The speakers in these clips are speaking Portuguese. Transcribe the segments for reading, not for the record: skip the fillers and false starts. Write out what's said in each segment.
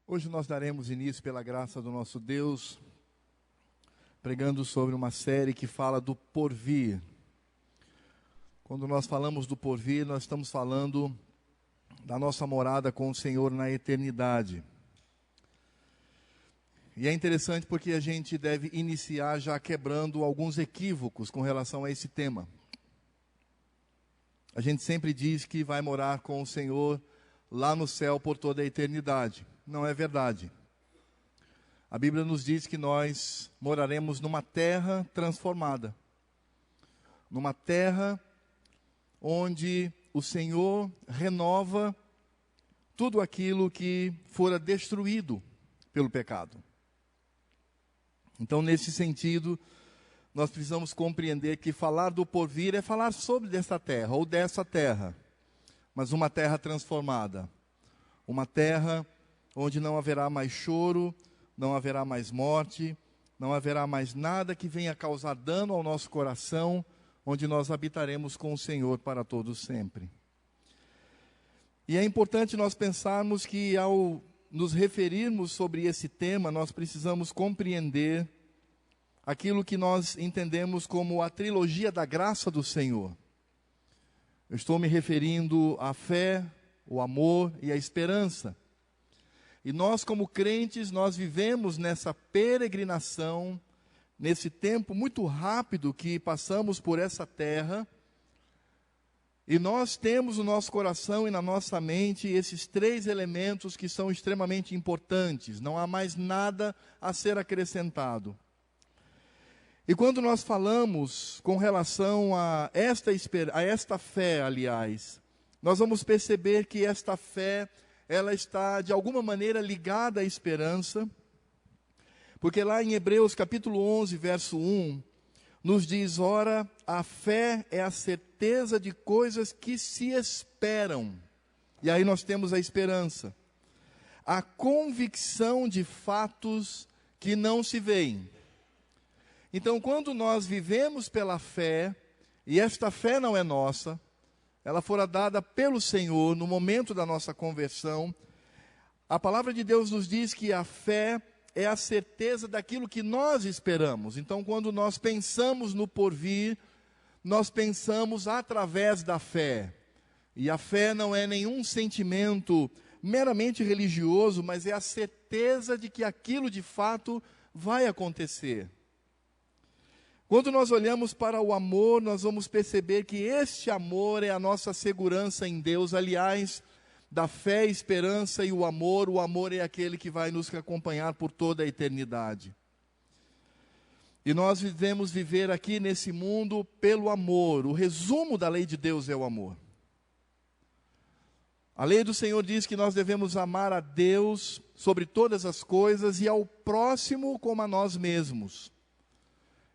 Hoje nós daremos início, pela graça do nosso Deus, pregando sobre uma série que fala do porvir. Quando nós falamos do porvir, nós estamos falando da nossa morada com o Senhor na eternidade. E é interessante porque a gente deve iniciar já quebrando alguns equívocos com relação a esse tema. A gente sempre diz que vai morar com o Senhor lá no céu por toda a eternidade. Não é verdade. A Bíblia nos diz que nós moraremos numa terra transformada. Numa terra onde o Senhor renova tudo aquilo que fora destruído pelo pecado. Então, nesse sentido, nós precisamos compreender que falar do porvir é falar sobre dessa terra, ou dessa terra, mas uma terra transformada. Uma terra onde não haverá mais choro, não haverá mais morte, não haverá mais nada que venha causar dano ao nosso coração, onde nós habitaremos com o Senhor para todos sempre. E é importante nós pensarmos que ao nos referirmos sobre esse tema, nós precisamos compreender aquilo que nós entendemos como a trilogia da graça do Senhor. Eu estou me referindo à fé, o amor e a esperança. E nós, como crentes, nós vivemos nessa peregrinação, nesse tempo muito rápido que passamos por essa terra, e nós temos no nosso coração e na nossa mente esses três elementos que são extremamente importantes. Não há mais nada a ser acrescentado. E quando nós falamos com relação a esta fé, aliás, nós vamos perceber que esta fé, ela está de alguma maneira ligada à esperança, porque lá em Hebreus capítulo 11, verso 1, nos diz: ora, a fé é a certeza de coisas que se esperam. E aí nós temos a esperança. A convicção de fatos que não se veem. Então, quando nós vivemos pela fé, e esta fé não é nossa, ela fora dada pelo Senhor no momento da nossa conversão, a palavra de Deus nos diz que a fé é a certeza daquilo que nós esperamos. Então, quando nós pensamos no porvir, nós pensamos através da fé. E a fé não é nenhum sentimento meramente religioso, mas é a certeza de que aquilo de fato vai acontecer. Quando nós olhamos para o amor, nós vamos perceber que este amor é a nossa segurança em Deus. Aliás, da fé, esperança e o amor é aquele que vai nos acompanhar por toda a eternidade. E nós devemos viver aqui nesse mundo pelo amor. O resumo da lei de Deus é o amor. A lei do Senhor diz que nós devemos amar a Deus sobre todas as coisas e ao próximo como a nós mesmos.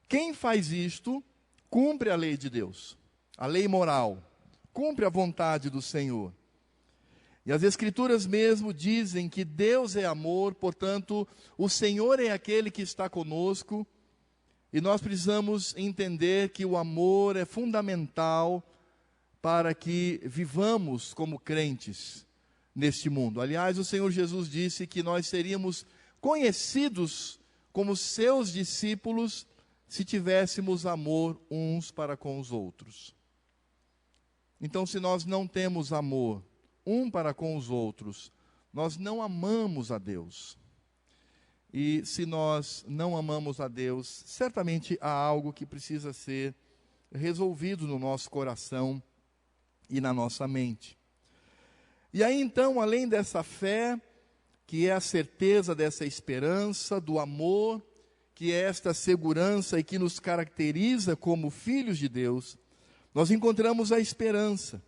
Quem faz isto, cumpre a lei de Deus, a lei moral, cumpre a vontade do Senhor. E as Escrituras mesmo dizem que Deus é amor, portanto, o Senhor é aquele que está conosco, e nós precisamos entender que o amor é fundamental para que vivamos como crentes neste mundo. Aliás, o Senhor Jesus disse que nós seríamos conhecidos como seus discípulos se tivéssemos amor uns para com os outros. Então, se nós não temos amor um para com os outros, nós não amamos a Deus. E se nós não amamos a Deus, certamente há algo que precisa ser resolvido no nosso coração e na nossa mente. E aí então, além dessa fé, que é a certeza dessa esperança, do amor, que é esta segurança e que nos caracteriza como filhos de Deus, nós encontramos a esperança.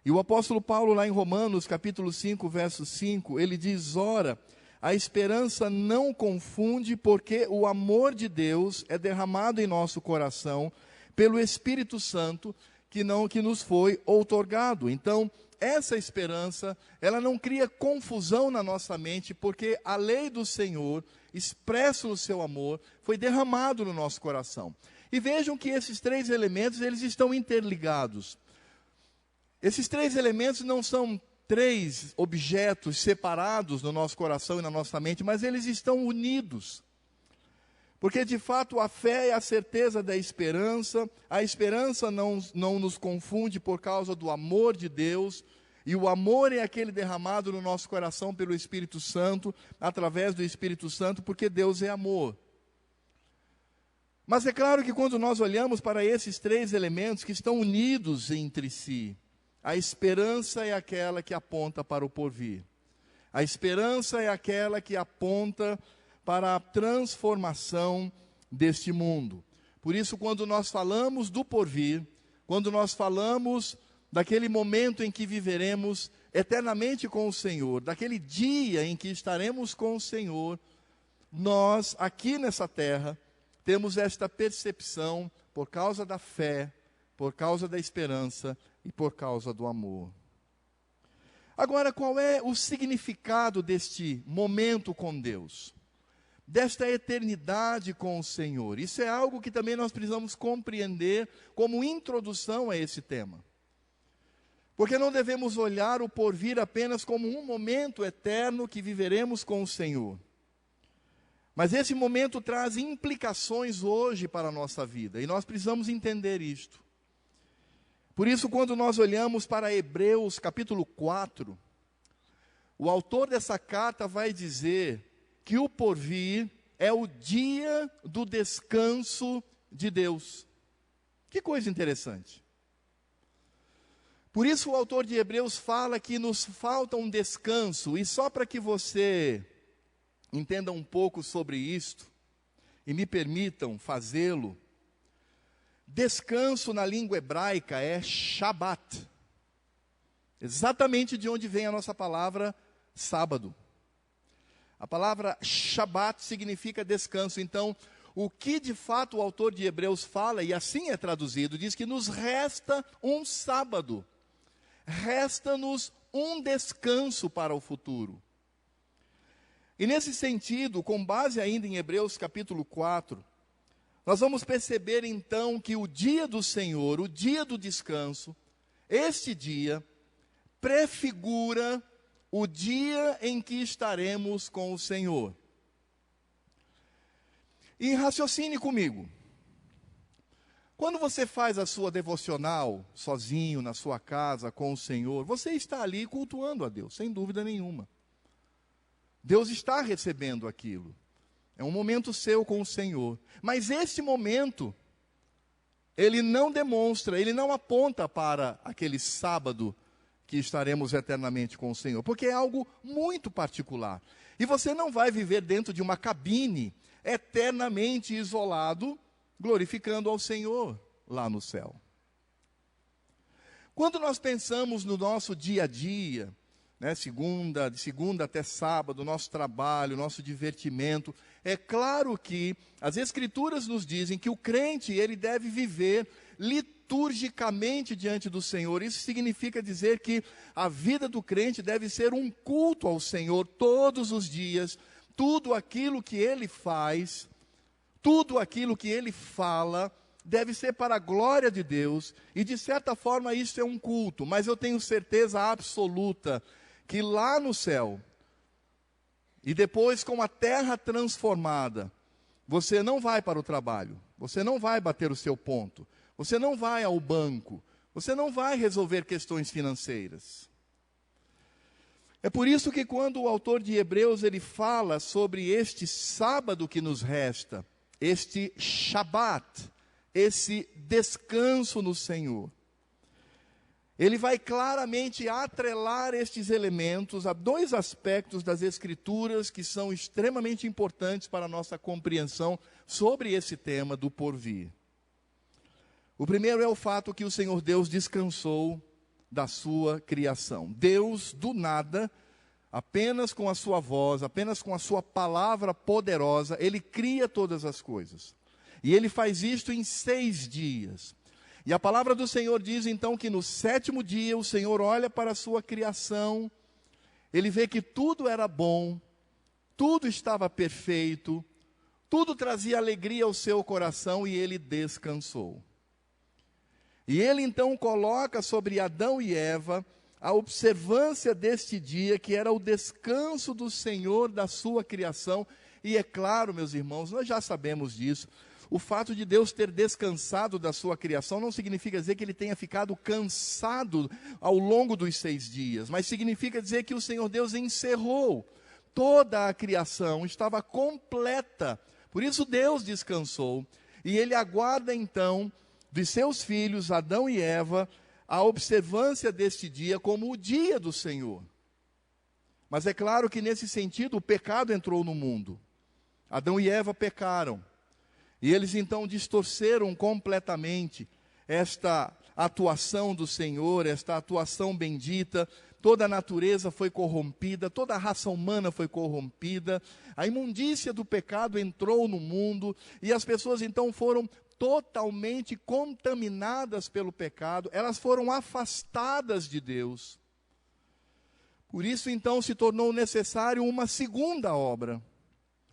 E o apóstolo Paulo, lá em Romanos, capítulo 5, verso 5, ele diz: ora, a esperança não confunde, porque o amor de Deus é derramado em nosso coração pelo Espírito Santo, que nos foi outorgado. Então, essa esperança, ela não cria confusão na nossa mente, porque a lei do Senhor, expresso no seu amor, foi derramado no nosso coração. E vejam que esses três elementos, eles estão interligados. Esses três elementos não são três objetos separados no nosso coração e na nossa mente, mas eles estão unidos. Porque, de fato, a fé é a certeza da esperança, a esperança não nos confunde por causa do amor de Deus, e o amor é aquele derramado no nosso coração pelo Espírito Santo, através do Espírito Santo, porque Deus é amor. Mas é claro que quando nós olhamos para esses três elementos que estão unidos entre si, a esperança é aquela que aponta para o porvir. A esperança é aquela que aponta para a transformação deste mundo. Por isso, quando nós falamos do porvir, quando nós falamos daquele momento em que viveremos eternamente com o Senhor, daquele dia em que estaremos com o Senhor, nós, aqui nessa terra, temos esta percepção por causa da fé, por causa da esperança e por causa do amor. Agora, qual é o significado deste momento com Deus? Desta eternidade com o Senhor? Isso é algo que também nós precisamos compreender como introdução a esse tema. Porque não devemos olhar o porvir apenas como um momento eterno que viveremos com o Senhor. Mas esse momento traz implicações hoje para a nossa vida, e nós precisamos entender isto. Por isso, quando nós olhamos para Hebreus capítulo 4, o autor dessa carta vai dizer que o porvir é o dia do descanso de Deus. Que coisa interessante. Por isso o autor de Hebreus fala que nos falta um descanso, e só para que você entenda um pouco sobre isto, e me permitam fazê-lo, descanso na língua hebraica é Shabat, exatamente de onde vem a nossa palavra sábado. A palavra Shabat significa descanso. Então, o que de fato o autor de Hebreus fala, e assim é traduzido, diz que nos resta um sábado, resta-nos um descanso para o futuro. E nesse sentido, com base ainda em Hebreus capítulo 4, nós vamos perceber então que o dia do Senhor, o dia do descanso, este dia prefigura o dia em que estaremos com o Senhor. E raciocine comigo. Quando você faz a sua devocional sozinho, na sua casa, com o Senhor, você está ali cultuando a Deus, sem dúvida nenhuma. Deus está recebendo aquilo. É um momento seu com o Senhor. Mas este momento, ele não demonstra, ele não aponta para aquele sábado que estaremos eternamente com o Senhor, porque é algo muito particular. E você não vai viver dentro de uma cabine, eternamente isolado, glorificando ao Senhor lá no céu. Quando nós pensamos no nosso dia a dia, de segunda até sábado, nosso trabalho, nosso divertimento, é claro que as Escrituras nos dizem que o crente, ele deve viver liturgicamente diante do Senhor. Isso significa dizer que a vida do crente deve ser um culto ao Senhor todos os dias. Tudo aquilo que ele faz, tudo aquilo que ele fala, deve ser para a glória de Deus, e de certa forma isso é um culto, mas eu tenho certeza absoluta que lá no céu, e depois com a terra transformada, você não vai para o trabalho, você não vai bater o seu ponto, você não vai ao banco, você não vai resolver questões financeiras. É por isso que quando o autor de Hebreus ele fala sobre este sábado que nos resta, este Shabat, esse descanso no Senhor, ele vai claramente atrelar estes elementos a dois aspectos das Escrituras que são extremamente importantes para a nossa compreensão sobre esse tema do porvir. O primeiro é o fato que o Senhor Deus descansou da sua criação. Deus, do nada, apenas com a sua voz, apenas com a sua palavra poderosa, ele cria todas as coisas. E ele faz isto em 6 dias. E a palavra do Senhor diz então que no 7º dia o Senhor olha para a sua criação, ele vê que tudo era bom, tudo estava perfeito, tudo trazia alegria ao seu coração e ele descansou. E ele então coloca sobre Adão e Eva a observância deste dia, que era o descanso do Senhor da sua criação. E é claro, meus irmãos, nós já sabemos disso. O fato de Deus ter descansado da sua criação não significa dizer que ele tenha ficado cansado ao longo dos 6 dias, mas significa dizer que o Senhor Deus encerrou toda a criação, estava completa. Por isso Deus descansou, e ele aguarda então de seus filhos, Adão e Eva, a observância deste dia como o dia do Senhor. Mas é claro que nesse sentido o pecado entrou no mundo. Adão e Eva pecaram. E eles então distorceram completamente esta atuação do Senhor, esta atuação bendita. Toda a natureza foi corrompida, toda a raça humana foi corrompida. A imundícia do pecado entrou no mundo e as pessoas então foram totalmente contaminadas pelo pecado. Elas foram afastadas de Deus. Por isso então se tornou necessário uma segunda obra,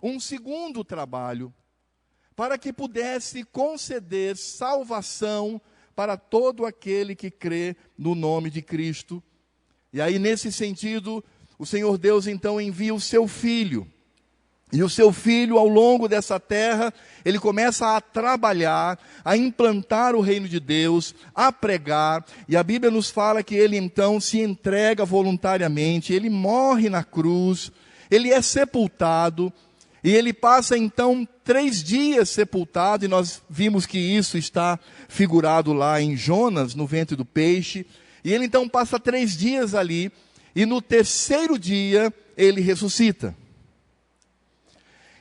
um segundo trabalho, para que pudesse conceder salvação para todo aquele que crê no nome de Cristo. E aí, nesse sentido, o Senhor Deus então envia o seu Filho. E o seu Filho, ao longo dessa terra, ele começa a trabalhar, a implantar o reino de Deus, a pregar. E a Bíblia nos fala que ele então se entrega voluntariamente, ele morre na cruz, ele é sepultado. E ele passa então 3 dias sepultado, e nós vimos que isso está figurado lá em Jonas, no ventre do peixe. E ele então passa 3 dias ali, e no 3º dia ele ressuscita.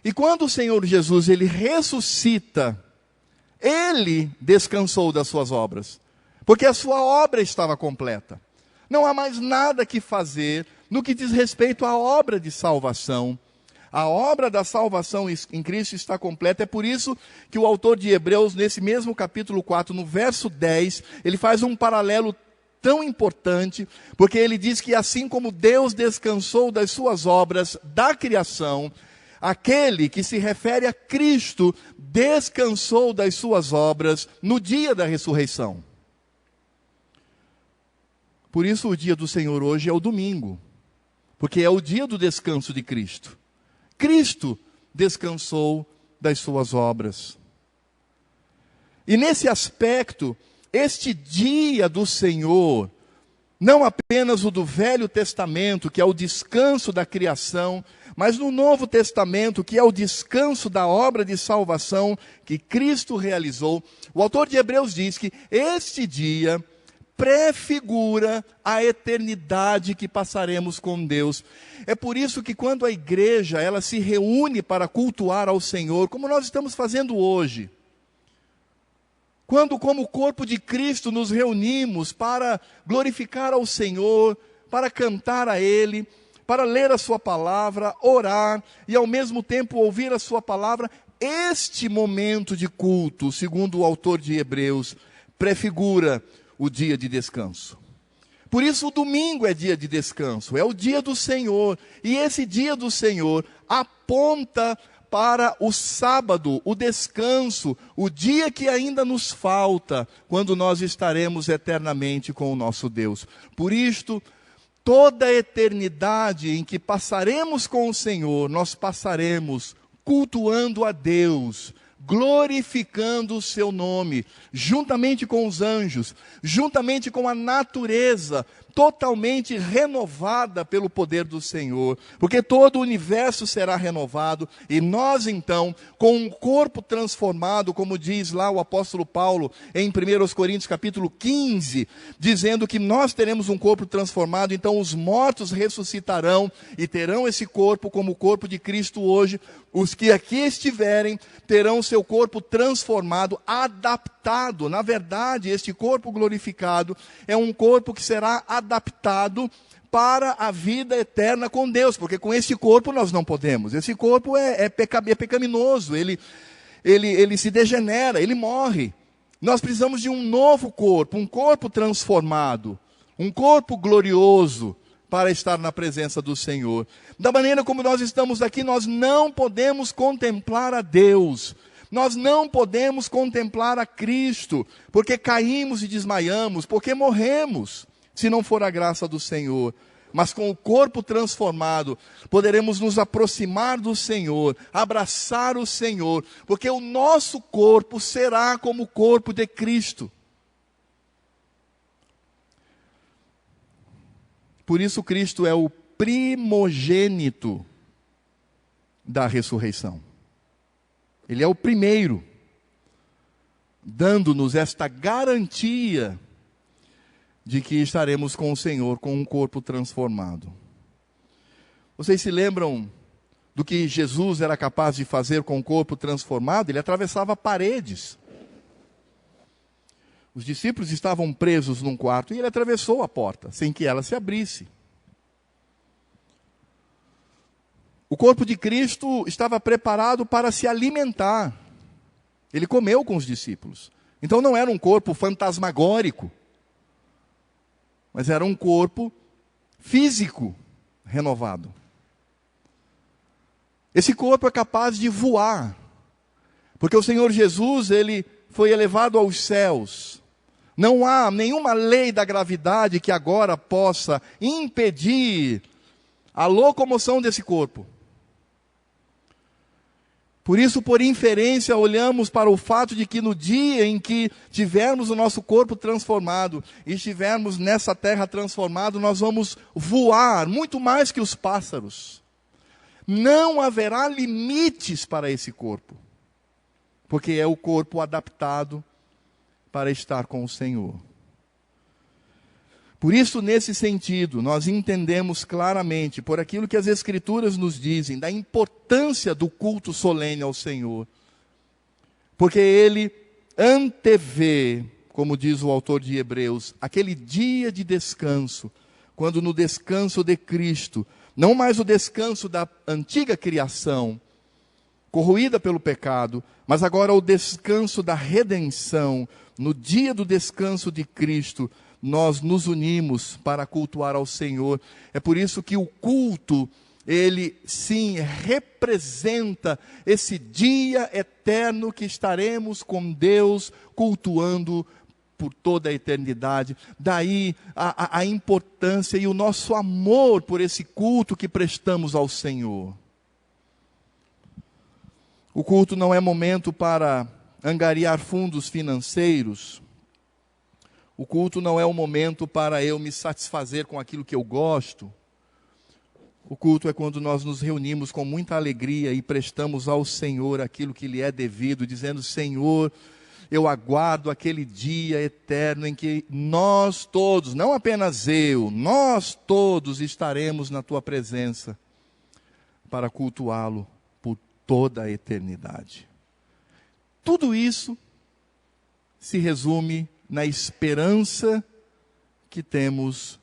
E quando o Senhor Jesus ele ressuscita, ele descansou das suas obras, porque a sua obra estava completa. Não há mais nada que fazer no que diz respeito à obra de salvação. A obra da salvação em Cristo está completa. É por isso que o autor de Hebreus, nesse mesmo capítulo 4, no verso 10, ele faz um paralelo tão importante, porque ele diz que assim como Deus descansou das suas obras da criação, aquele que se refere a Cristo descansou das suas obras no dia da ressurreição. Por isso o dia do Senhor hoje é o domingo, porque é o dia do descanso de Cristo. Cristo descansou das suas obras. E nesse aspecto, este dia do Senhor, não apenas o do Velho Testamento, que é o descanso da criação, mas no Novo Testamento, que é o descanso da obra de salvação que Cristo realizou, o autor de Hebreus diz que este dia prefigura a eternidade que passaremos com Deus. É por isso que quando a igreja ela se reúne para cultuar ao Senhor, como nós estamos fazendo hoje, quando como corpo de Cristo nos reunimos para glorificar ao Senhor, para cantar a Ele, para ler a sua palavra, orar e ao mesmo tempo ouvir a sua palavra, este momento de culto, segundo o autor de Hebreus, prefigura o dia de descanso. Por isso o domingo é dia de descanso, é o dia do Senhor. E esse dia do Senhor aponta para o sábado, o descanso, o dia que ainda nos falta, quando nós estaremos eternamente com o nosso Deus. Por isto, toda a eternidade em que passaremos com o Senhor, nós passaremos cultuando a Deus, glorificando o seu nome, juntamente com os anjos, juntamente com a natureza, totalmente renovada pelo poder do Senhor, porque todo o universo será renovado, e nós então, com um corpo transformado, como diz lá o apóstolo Paulo, em 1 Coríntios capítulo 15, dizendo que nós teremos um corpo transformado, então os mortos ressuscitarão, e terão esse corpo como o corpo de Cristo hoje. Os que aqui estiverem, terão seu corpo transformado, adaptado. Na verdade, este corpo glorificado é um corpo que será adaptado para a vida eterna com Deus, porque com esse corpo nós não podemos. Esse corpo é pecaminoso, ele se degenera, ele morre. Nós precisamos de um novo corpo, um corpo transformado, um corpo glorioso, para estar na presença do Senhor. Da maneira como nós estamos aqui, nós não podemos contemplar a Deus, nós não podemos contemplar a Cristo, porque caímos e desmaiamos, porque morremos. se não for a graça do Senhor. Mas com o corpo transformado, poderemos nos aproximar do Senhor, abraçar o Senhor, porque o nosso corpo será como o corpo de Cristo. Por isso Cristo é o primogênito da ressurreição. Ele é o primeiro, dando-nos esta garantia de que estaremos com o Senhor, com um corpo transformado. Vocês se lembram do que Jesus era capaz de fazer com o corpo transformado? Ele atravessava paredes. Os discípulos estavam presos num quarto e ele atravessou a porta, sem que ela se abrisse. O corpo de Cristo estava preparado para se alimentar. Ele comeu com os discípulos. Então não era um corpo fantasmagórico, mas era um corpo físico renovado. Esse corpo é capaz de voar, porque o Senhor Jesus, ele foi elevado aos céus. Não há nenhuma lei da gravidade que agora possa impedir a locomoção desse corpo. Por isso, por inferência, olhamos para o fato de que no dia em que tivermos o nosso corpo transformado e estivermos nessa terra transformado, nós vamos voar muito mais que os pássaros. Não haverá limites para esse corpo, porque é o corpo adaptado para estar com o Senhor. Por isso, nesse sentido, nós entendemos claramente, por aquilo que as Escrituras nos dizem, da importância do culto solene ao Senhor. Porque ele antevê, como diz o autor de Hebreus, aquele dia de descanso, quando no descanso de Cristo, não mais o descanso da antiga criação, corroída pelo pecado, mas agora o descanso da redenção, no dia do descanso de Cristo, nós nos unimos para cultuar ao Senhor. É por isso que o culto, ele sim representa esse dia eterno que estaremos com Deus cultuando por toda a eternidade. Daí a importância e o nosso amor por esse culto que prestamos ao Senhor. O culto não é momento para angariar fundos financeiros. O culto não é um momento para eu me satisfazer com aquilo que eu gosto. O culto é quando nós nos reunimos com muita alegria e prestamos ao Senhor aquilo que lhe é devido, dizendo: Senhor, eu aguardo aquele dia eterno em que nós todos, não apenas eu, nós todos estaremos na tua presença para cultuá-lo por toda a eternidade. Tudo isso se resume na esperança que temos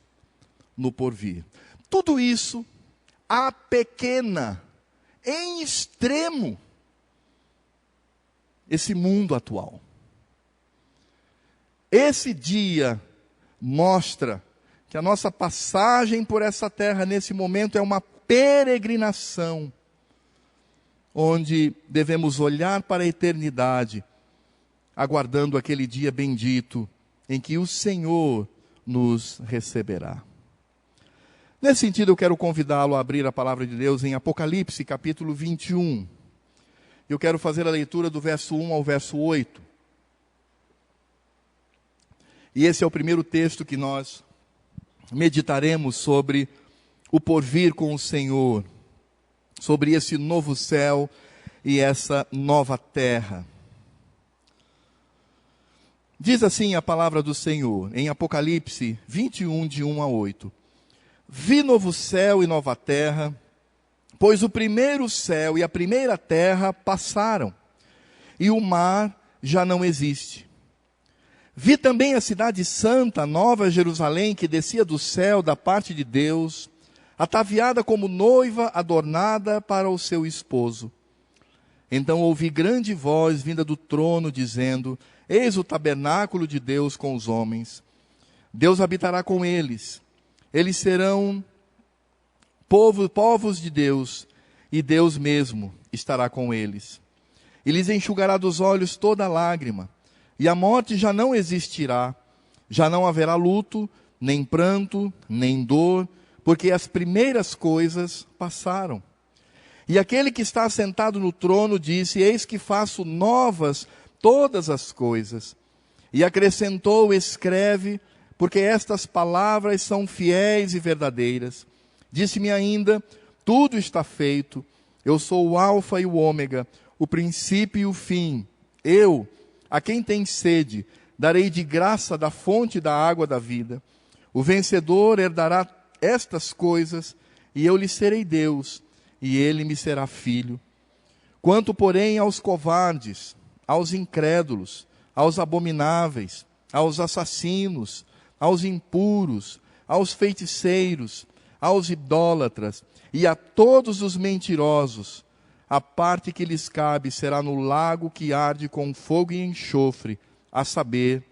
no porvir. Tudo isso apequena, em extremo, esse mundo atual. Esse dia mostra que a nossa passagem por essa terra nesse momento é uma peregrinação, onde devemos olhar para a eternidade, aguardando aquele dia bendito em que o Senhor nos receberá. Nesse sentido, eu quero convidá-lo a abrir a palavra de Deus em Apocalipse, capítulo 21. Eu quero fazer a leitura do verso 1 ao verso 8. E esse é o primeiro texto que nós meditaremos sobre o porvir com o Senhor, sobre esse novo céu e essa nova terra. Diz assim a palavra do Senhor, em Apocalipse 21, de 1 a 8. Vi novo céu e nova terra, pois o primeiro céu e a primeira terra passaram, e o mar já não existe. Vi também a cidade santa, Nova Jerusalém, que descia do céu da parte de Deus, ataviada como noiva adornada para o seu esposo. Então ouvi grande voz vinda do trono, dizendo: Eis o tabernáculo de Deus com os homens. Deus habitará com eles. Eles serão povos de Deus, e Deus mesmo estará com eles. E lhes enxugará dos olhos toda lágrima, e a morte já não existirá, já não haverá luto, nem pranto, nem dor, porque as primeiras coisas passaram. E aquele que está sentado no trono disse: eis que faço novas todas as coisas. E acrescentou: escreve, porque estas palavras são fiéis e verdadeiras. Disse-me ainda: tudo está feito. Eu sou o Alfa e o Ômega, o princípio e o fim. Eu, a quem tem sede, darei de graça da fonte da água da vida. O vencedor herdará estas coisas, e eu lhe serei Deus, e ele me será filho. Quanto, porém, aos covardes, aos incrédulos, aos abomináveis, aos assassinos, aos impuros, aos feiticeiros, aos idólatras e a todos os mentirosos, a parte que lhes cabe será no lago que arde com fogo e enxofre, a saber,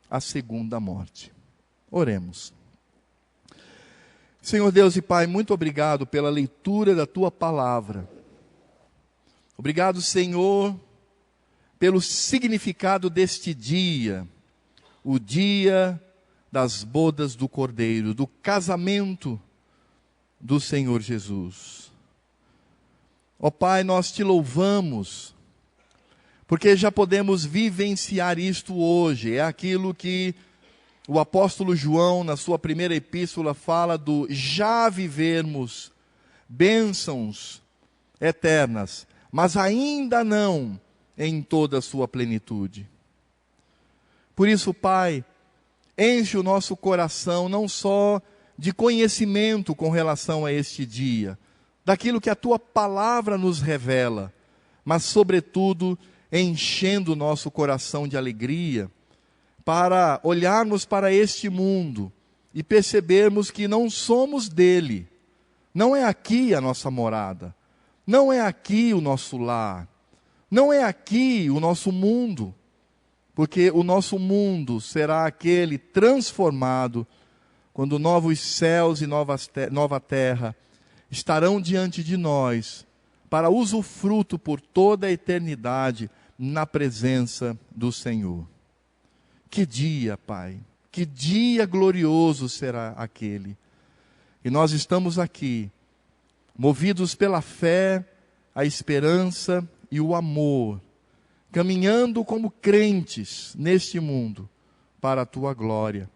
a segunda morte. Oremos. Senhor Deus e Pai, muito obrigado pela leitura da Tua palavra. Obrigado, Senhor, pelo significado deste dia, o dia das bodas do Cordeiro, do casamento do Senhor Jesus. Ó Pai, nós Te louvamos, porque já podemos vivenciar isto hoje. É aquilo que o apóstolo João, na sua primeira epístola, fala do já vivermos bênçãos eternas, mas ainda não em toda a sua plenitude. Por isso, Pai, enche o nosso coração não só de conhecimento com relação a este dia, daquilo que a Tua palavra nos revela, mas sobretudo enchendo o nosso coração de alegria, para olharmos para este mundo e percebermos que não somos dele. Não é aqui a nossa morada, não é aqui o nosso lar, não é aqui o nosso mundo, porque o nosso mundo será aquele transformado quando novos céus e nova terra estarão diante de nós para usufruto por toda a eternidade na presença do Senhor. Que dia, Pai, que dia glorioso será aquele. E nós estamos aqui, movidos pela fé, a esperança e o amor, caminhando como crentes neste mundo, para a Tua glória.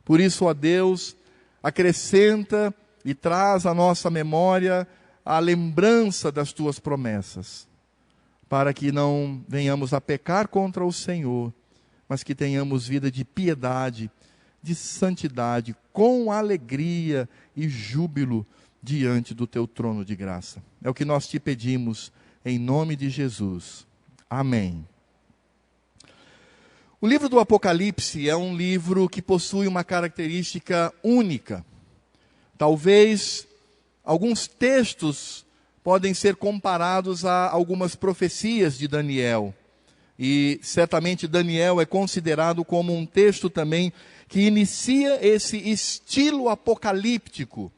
Por isso, ó Deus, acrescenta e traz à nossa memória a lembrança das Tuas promessas, para que não venhamos a pecar contra o Senhor, mas que tenhamos vida de piedade, de santidade, com alegria e júbilo diante do Teu trono de graça. É o que nós Te pedimos, em nome de Jesus. Amém. O livro do Apocalipse é um livro que possui uma característica única. Talvez alguns textos podem ser comparados a algumas profecias de Daniel. E certamente Daniel é considerado como um texto também que inicia esse estilo apocalíptico.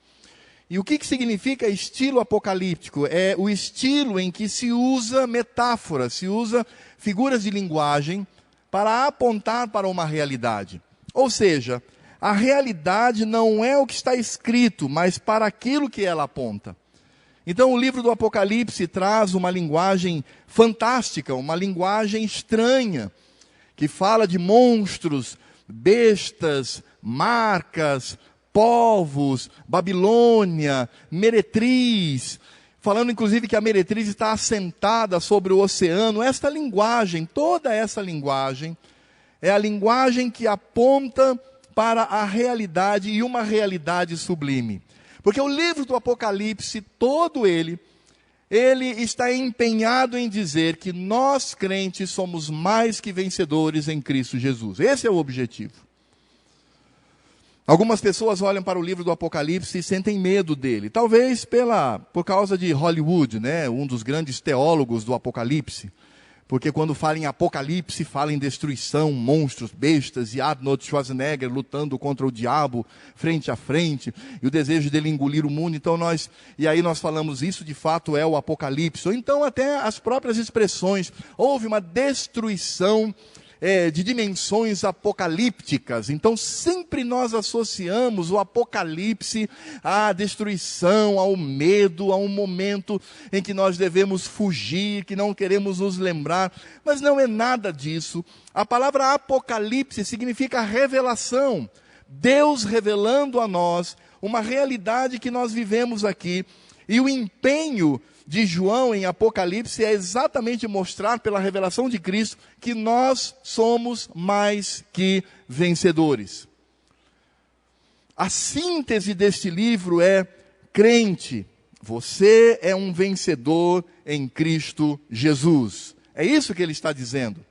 E o que significa estilo apocalíptico? É o estilo em que se usa metáforas, se usa figuras de linguagem para apontar para uma realidade. Ou seja, a realidade não é o que está escrito, mas para aquilo que ela aponta. Então o livro do Apocalipse traz uma linguagem fantástica, uma linguagem estranha, que fala de monstros, bestas, marcas, povos, Babilônia, meretriz, falando inclusive que a meretriz está assentada sobre o oceano. Esta linguagem, toda essa linguagem, é a linguagem que aponta para a realidade e uma realidade sublime. Porque o livro do Apocalipse, todo ele está empenhado em dizer que nós crentes somos mais que vencedores em Cristo Jesus. Esse é o objetivo. Algumas pessoas olham para o livro do Apocalipse e sentem medo dele. Talvez por causa de Hollywood, né? Um dos grandes teólogos do Apocalipse. Porque quando fala em Apocalipse, fala em destruição, monstros, bestas, e Arnold Schwarzenegger lutando contra o diabo, frente a frente, e o desejo dele engolir o mundo. Então e aí nós falamos, isso de fato é o Apocalipse. Ou então até as próprias expressões, houve uma destruição de dimensões apocalípticas. Então, sempre nós associamos o Apocalipse à destruição, ao medo, a um momento em que nós devemos fugir, que não queremos nos lembrar. Mas não é nada disso. A palavra Apocalipse significa revelação. Deus revelando a nós uma realidade que nós vivemos aqui. E o empenho de João em Apocalipse é exatamente mostrar pela revelação de Cristo que nós somos mais que vencedores. A síntese deste livro é: crente, você é um vencedor em Cristo Jesus. É isso que ele está dizendo.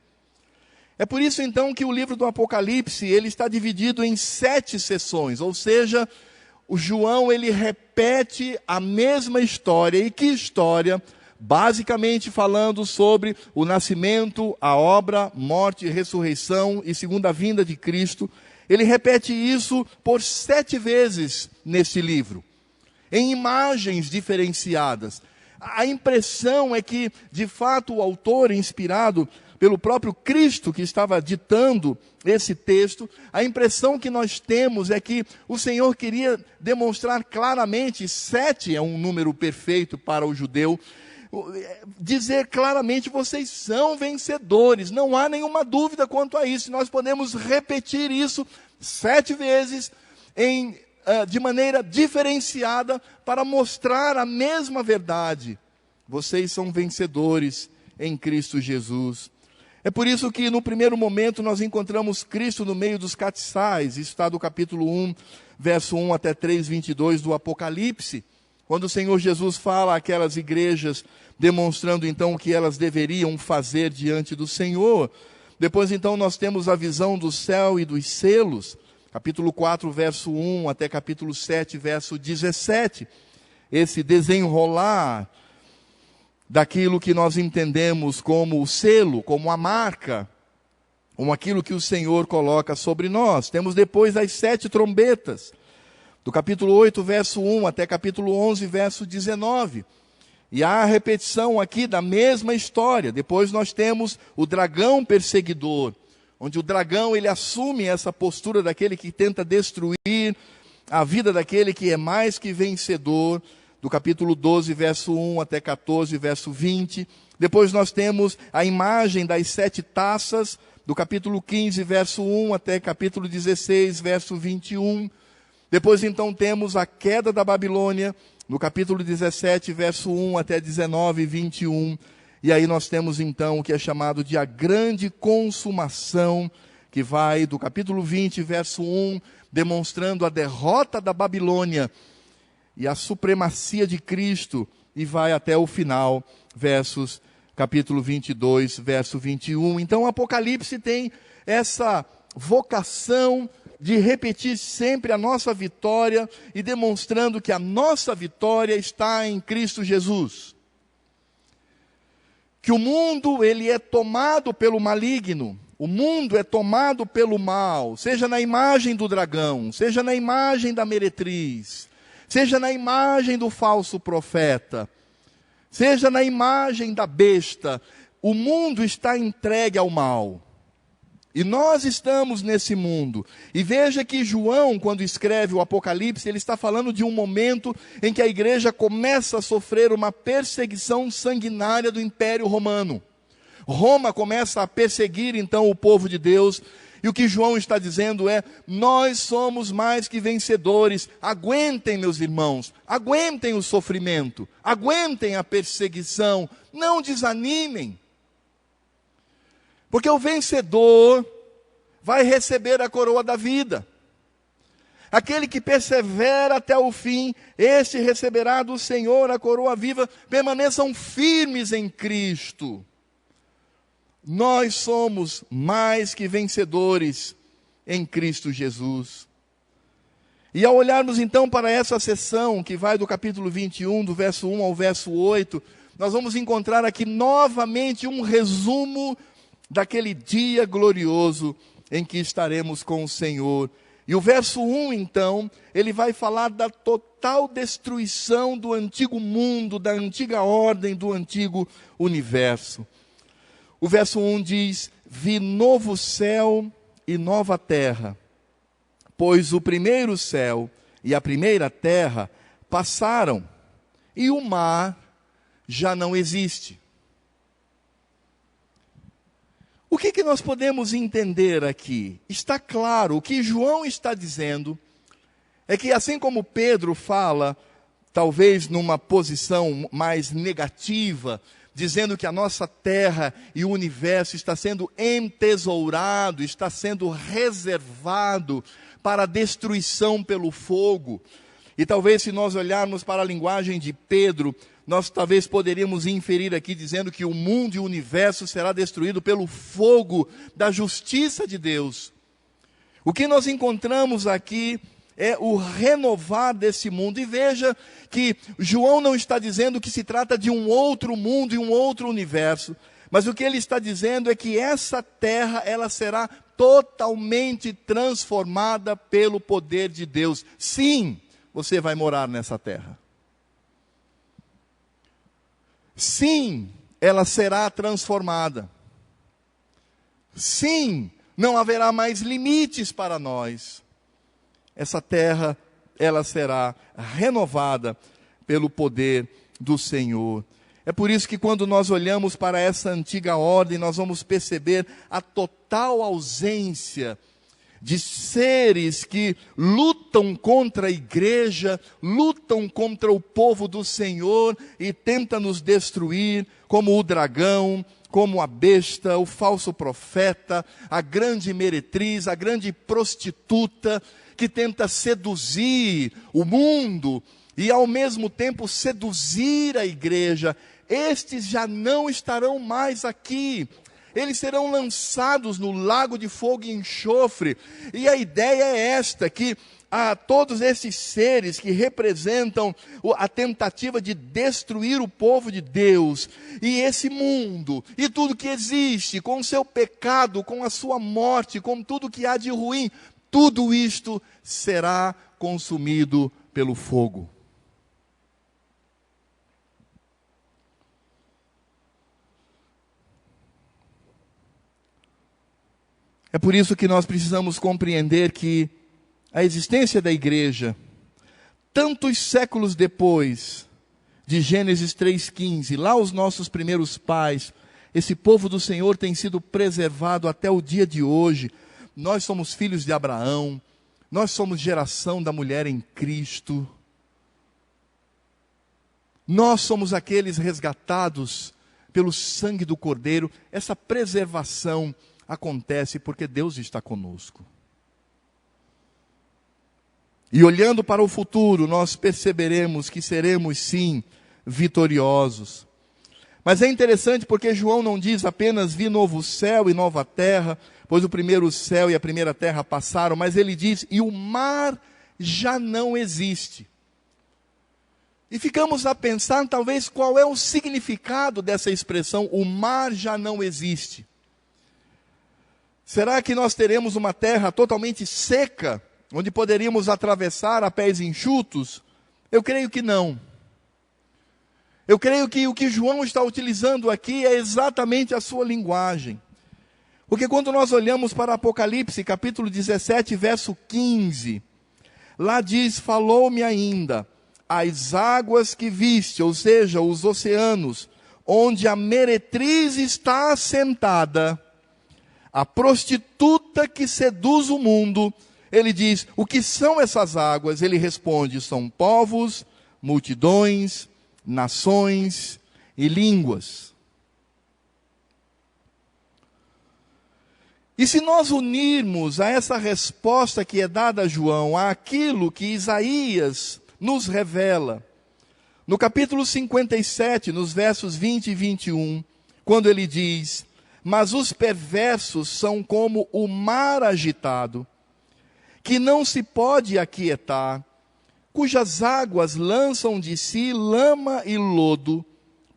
É por isso então que o livro do Apocalipse ele está dividido em 7 sessões, ou seja, o João ele repete a mesma história. E que história? Basicamente falando sobre o nascimento, a obra, morte, ressurreição e segunda vinda de Cristo. Ele repete isso por 7 vezes nesse livro, em imagens diferenciadas. A impressão é que, de fato, o autor, inspirado pelo próprio Cristo que estava ditando esse texto, a impressão que nós temos é que o Senhor queria demonstrar claramente, 7 é um número perfeito para o judeu, dizer claramente: vocês são vencedores, não há nenhuma dúvida quanto a isso. Nós podemos repetir isso 7 vezes de maneira diferenciada para mostrar a mesma verdade. Vocês são vencedores em Cristo Jesus. É por isso que no primeiro momento nós encontramos Cristo no meio dos castiçais. Isso está do capítulo 1, verso 1 até 3, 22 do Apocalipse. Quando o Senhor Jesus fala àquelas igrejas, demonstrando então o que elas deveriam fazer diante do Senhor. Depois então nós temos a visão do céu e dos selos. Capítulo 4, verso 1 até capítulo 7, verso 17. Esse desenrolar daquilo que nós entendemos como o selo, como a marca, como aquilo que o Senhor coloca sobre nós. Temos depois as 7 trombetas, do capítulo 8, verso 1 até capítulo 11, verso 19. E há a repetição aqui da mesma história. Depois nós temos o dragão perseguidor, onde o dragão ele assume essa postura daquele que tenta destruir a vida daquele que é mais que vencedor, do capítulo 12, verso 1 até 14, verso 20. Depois nós temos a imagem das 7 taças, do capítulo 15, verso 1 até capítulo 16, verso 21. Depois então temos a queda da Babilônia, no capítulo 17, verso 1 até 19 e 21. E aí nós temos então o que é chamado de a grande consumação, que vai do capítulo 20, verso 1, demonstrando a derrota da Babilônia e a supremacia de Cristo, e vai até o final, capítulo 22, verso 21. Então o Apocalipse tem essa vocação de repetir sempre a nossa vitória e demonstrando que a nossa vitória está em Cristo Jesus. Que o mundo ele é tomado pelo maligno, o mundo é tomado pelo mal, seja na imagem do dragão, seja na imagem da meretriz, seja na imagem do falso profeta, seja na imagem da besta. O mundo está entregue ao mal. E nós estamos nesse mundo. E veja que João, quando escreve o Apocalipse, ele está falando de um momento em que a igreja começa a sofrer uma perseguição sanguinária do Império Romano. Roma começa a perseguir então o povo de Deus. E o que João está dizendo é: nós somos mais que vencedores. Aguentem, meus irmãos, aguentem o sofrimento, aguentem a perseguição, não desanimem. Porque o vencedor vai receber a coroa da vida. Aquele que persevera até o fim, este receberá do Senhor a coroa viva. Permaneçam firmes em Cristo. Nós somos mais que vencedores em Cristo Jesus. E ao olharmos então para essa sessão, que vai do capítulo 21, do verso 1 ao verso 8, nós vamos encontrar aqui novamente um resumo daquele dia glorioso em que estaremos com o Senhor. E o verso 1 então, ele vai falar da total destruição do antigo mundo, da antiga ordem, do antigo universo. O verso 1 diz: vi novo céu e nova terra, pois o primeiro céu e a primeira terra passaram, e o mar já não existe. O que nós podemos entender aqui? Está claro, o que João está dizendo é que, assim como Pedro fala, talvez numa posição mais negativa, dizendo que a nossa terra e o universo está sendo entesourado, está sendo reservado para destruição pelo fogo. E talvez, se nós olharmos para a linguagem de Pedro, nós talvez poderíamos inferir aqui dizendo que o mundo e o universo será destruído pelo fogo da justiça de Deus. O que nós encontramos aqui é o renovar desse mundo. E veja que João não está dizendo que se trata de um outro mundo e um outro universo, mas o que ele está dizendo é que essa terra, ela será totalmente transformada pelo poder de Deus. Sim, você vai morar nessa terra. Sim, ela será transformada. Sim, não haverá mais limites para nós. Essa terra, ela será renovada pelo poder do Senhor. É por isso que quando nós olhamos para essa antiga ordem, nós vamos perceber a total ausência de seres que lutam contra a igreja, lutam contra o povo do Senhor e tentam nos destruir, como o dragão, como a besta, o falso profeta, a grande meretriz, a grande prostituta, que tenta seduzir o mundo e ao mesmo tempo seduzir a igreja. Estes já não estarão mais aqui. Eles serão lançados no lago de fogo e enxofre. E a ideia é esta, que todos esses seres que representam a tentativa de destruir o povo de Deus, e esse mundo, e tudo que existe, com o seu pecado, com a sua morte, com tudo que há de ruim, tudo isto será consumido pelo fogo. É por isso que nós precisamos compreender que a existência da igreja, tantos séculos depois de Gênesis 3,15, lá os nossos primeiros pais, esse povo do Senhor tem sido preservado até o dia de hoje. Nós somos filhos de Abraão, nós somos geração da mulher em Cristo. Nós somos aqueles resgatados pelo sangue do Cordeiro. Essa preservação acontece porque Deus está conosco. E olhando para o futuro, nós perceberemos que seremos sim vitoriosos. Mas é interessante porque João não diz apenas vi novo céu e nova terra, pois o primeiro céu e a primeira terra passaram, mas ele diz, e o mar já não existe. E ficamos a pensar talvez qual é o significado dessa expressão, o mar já não existe. Será que nós teremos uma terra totalmente seca, onde poderíamos atravessar a pés enxutos? Eu creio que não. Eu creio que o que João está utilizando aqui é exatamente a sua linguagem. Porque quando nós olhamos para Apocalipse, capítulo 17, verso 15, lá diz, falou-me ainda, as águas que viste, ou seja, os oceanos, onde a meretriz está assentada, a prostituta que seduz o mundo. Ele diz, o que são essas águas? Ele responde, são povos, multidões, nações e línguas. E se nós unirmos a essa resposta que é dada a João, àquilo que Isaías nos revela, no capítulo 57, nos versos 20 e 21, quando ele diz, mas os perversos são como o mar agitado, que não se pode aquietar, cujas águas lançam de si lama e lodo.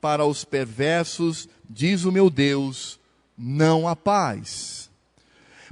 Para os perversos, diz o meu Deus, não há paz.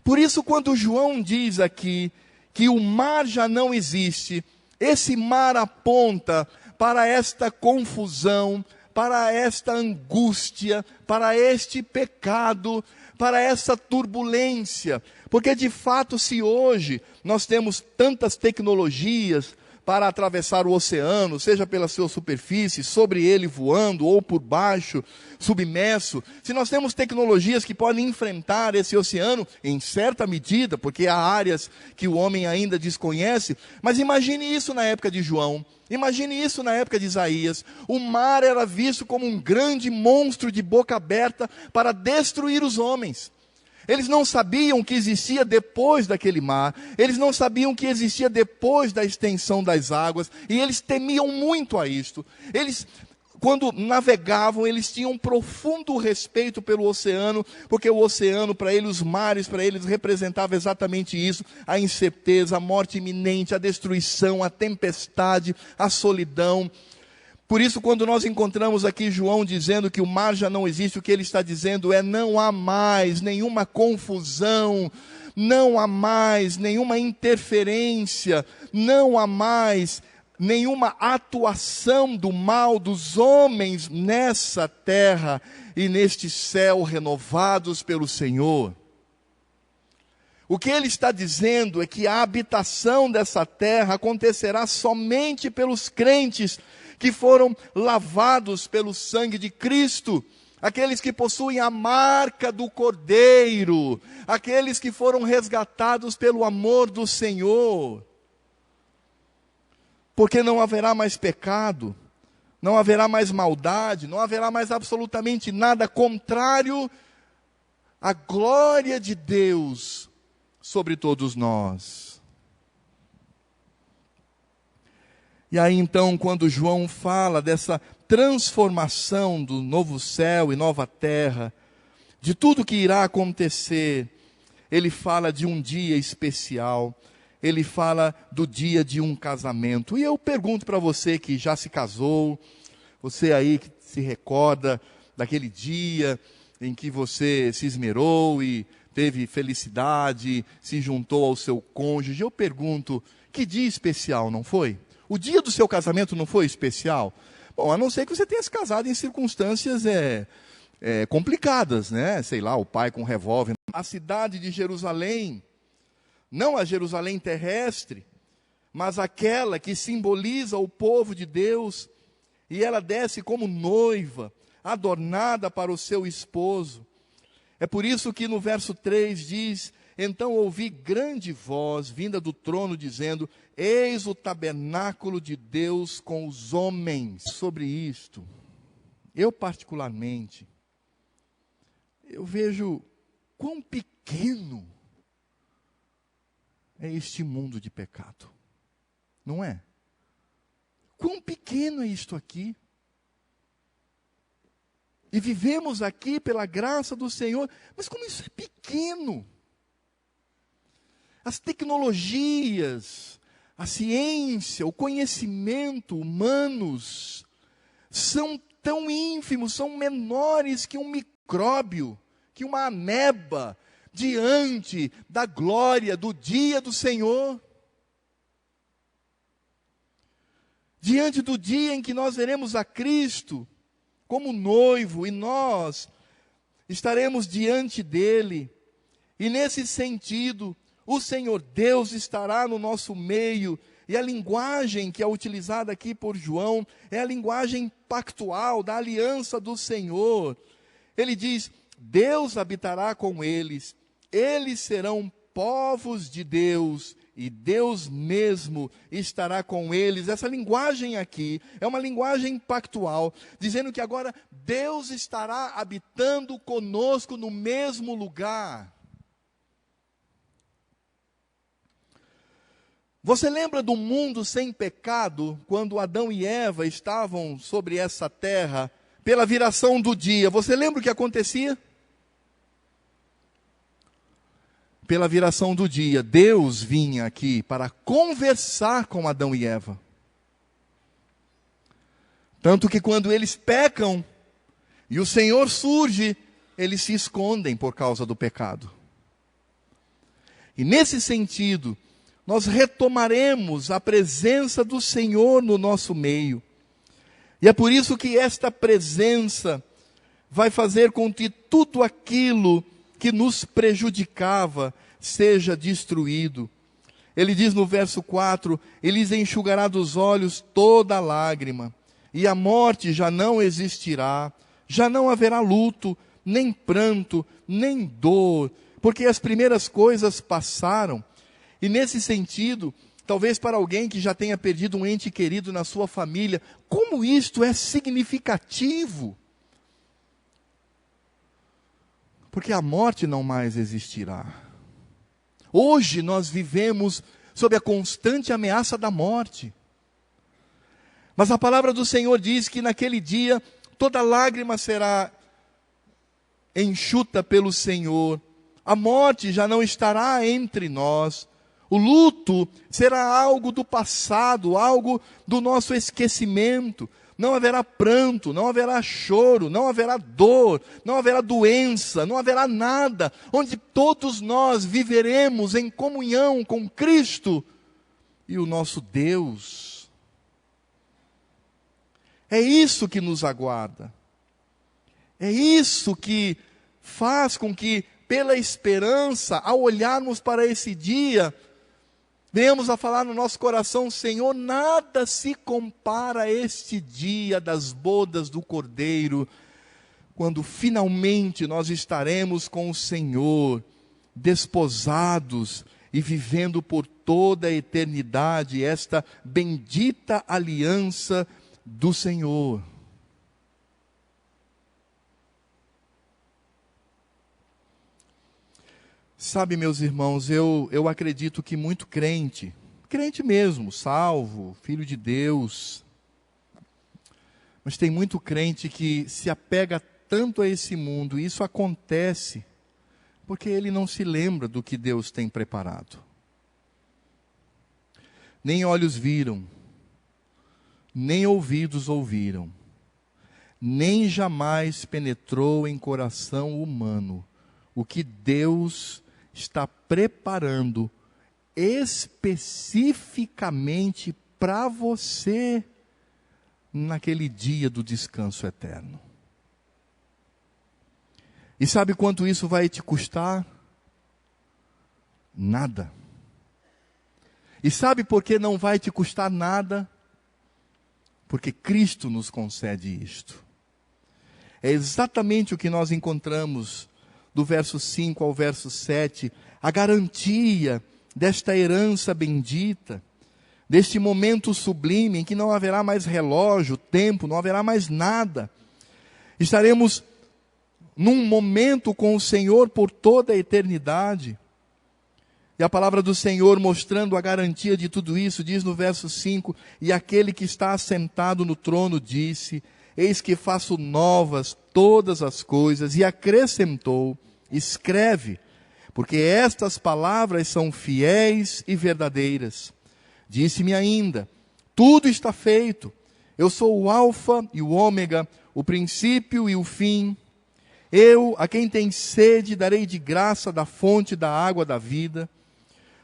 Por isso, quando João diz aqui que o mar já não existe, esse mar aponta para esta confusão, para esta angústia, para este pecado, para essa turbulência. Porque de fato, se hoje nós temos tantas tecnologias para atravessar o oceano, seja pela sua superfície, sobre ele voando, ou por baixo, submerso. Se nós temos tecnologias que podem enfrentar esse oceano, em certa medida, porque há áreas que o homem ainda desconhece, mas imagine isso na época de João, imagine isso na época de Isaías. O mar era visto como um grande monstro de boca aberta para destruir os homens. Eles não sabiam o que existia depois daquele mar, eles não sabiam o que existia depois da extensão das águas, e eles temiam muito a isto. Eles, quando navegavam, eles tinham um profundo respeito pelo oceano, porque o oceano para eles, os mares para eles, representava exatamente isso: a incerteza, a morte iminente, a destruição, a tempestade, a solidão. Por isso, quando nós encontramos aqui João dizendo que o mar já não existe, o que ele está dizendo é: não há mais nenhuma confusão, não há mais nenhuma interferência, não há mais nenhuma atuação do mal dos homens nessa terra e neste céu renovados pelo Senhor. O que ele está dizendo é que a habitação dessa terra acontecerá somente pelos crentes que foram lavados pelo sangue de Cristo, aqueles que possuem a marca do Cordeiro, aqueles que foram resgatados pelo amor do Senhor. Porque não haverá mais pecado, não haverá mais maldade, não haverá mais absolutamente nada contrário à glória de Deus sobre todos nós. E aí então, quando João fala dessa transformação do novo céu e nova terra, de tudo que irá acontecer, ele fala de um dia especial, ele fala do dia de um casamento. E eu pergunto para você que já se casou, você aí que se recorda daquele dia em que você se esmerou e teve felicidade, se juntou ao seu cônjuge, eu pergunto: que dia especial, não foi? O dia do seu casamento não foi especial? Bom, a não ser que você tenha se casado em circunstâncias complicadas, né? Sei lá, o pai com um revólver. A cidade de Jerusalém, não a Jerusalém terrestre, mas aquela que simboliza o povo de Deus, e ela desce como noiva, adornada para o seu esposo. É por isso que no verso 3 diz: então ouvi grande voz vinda do trono dizendo: eis o tabernáculo de Deus com os homens. Sobre isto, eu particularmente, eu vejo quão pequeno é este mundo de pecado, não é? Quão pequeno é isto aqui. E vivemos aqui pela graça do Senhor, mas como isso é pequeno. As tecnologias, a ciência, o conhecimento humanos são tão ínfimos, são menores que um micróbio, que uma ameba, diante da glória do dia do Senhor. Diante do dia em que nós veremos a Cristo como noivo e nós estaremos diante dele. E nesse sentido, o Senhor Deus estará no nosso meio, e a linguagem que é utilizada aqui por João é a linguagem pactual, da aliança do Senhor. Ele diz: Deus habitará com eles, eles serão povos de Deus, e Deus mesmo estará com eles. Essa linguagem aqui é uma linguagem pactual, dizendo que agora Deus estará habitando conosco no mesmo lugar. Você lembra do mundo sem pecado, quando Adão e Eva estavam sobre essa terra, pela viração do dia? Você lembra o que acontecia? Pela viração do dia, Deus vinha aqui para conversar com Adão e Eva. Tanto que quando eles pecam, e o Senhor surge, eles se escondem por causa do pecado. E nesse sentido, nós retomaremos a presença do Senhor no nosso meio. E é por isso que esta presença vai fazer com que tudo aquilo que nos prejudicava seja destruído. Ele diz no verso 4, ele lhes enxugará dos olhos toda lágrima, e a morte já não existirá, já não haverá luto, nem pranto, nem dor, porque as primeiras coisas passaram. E nesse sentido, talvez para alguém que já tenha perdido um ente querido na sua família, como isto é significativo? Porque a morte não mais existirá. Hoje nós vivemos sob a constante ameaça da morte. Mas a palavra do Senhor diz que naquele dia toda lágrima será enxuta pelo Senhor. A morte já não estará entre nós. O luto será algo do passado, algo do nosso esquecimento. Não haverá pranto, não haverá choro, não haverá dor, não haverá doença, não haverá nada, onde todos nós viveremos em comunhão com Cristo e o nosso Deus. É isso que nos aguarda. É isso que faz com que, pela esperança, ao olharmos para esse dia, venhamos a falar no nosso coração: Senhor, nada se compara a este dia das bodas do Cordeiro, quando finalmente nós estaremos com o Senhor, desposados e vivendo por toda a eternidade esta bendita aliança do Senhor. Sabe, meus irmãos, eu acredito que muito crente mesmo, salvo, filho de Deus, mas tem muito crente que se apega tanto a esse mundo, e isso acontece porque ele não se lembra do que Deus tem preparado. Nem olhos viram, nem ouvidos ouviram, nem jamais penetrou em coração humano o que Deus está preparando especificamente para você naquele dia do descanso eterno. E sabe quanto isso vai te custar? Nada. E sabe por que não vai te custar nada? Porque Cristo nos concede isto. É exatamente o que nós encontramos do verso 5 ao verso 7, a garantia desta herança bendita, deste momento sublime em que não haverá mais relógio, tempo, não haverá mais nada. Estaremos num momento com o Senhor por toda a eternidade. E a palavra do Senhor, mostrando a garantia de tudo isso, diz no verso 5, e aquele que está assentado no trono disse: eis que faço novas todas as coisas, e acrescentou: escreve, porque estas palavras são fiéis e verdadeiras. Disse-me ainda: tudo está feito, eu sou o alfa e o ômega, o princípio e o fim. Eu, a quem tem sede, darei de graça da fonte da água da vida.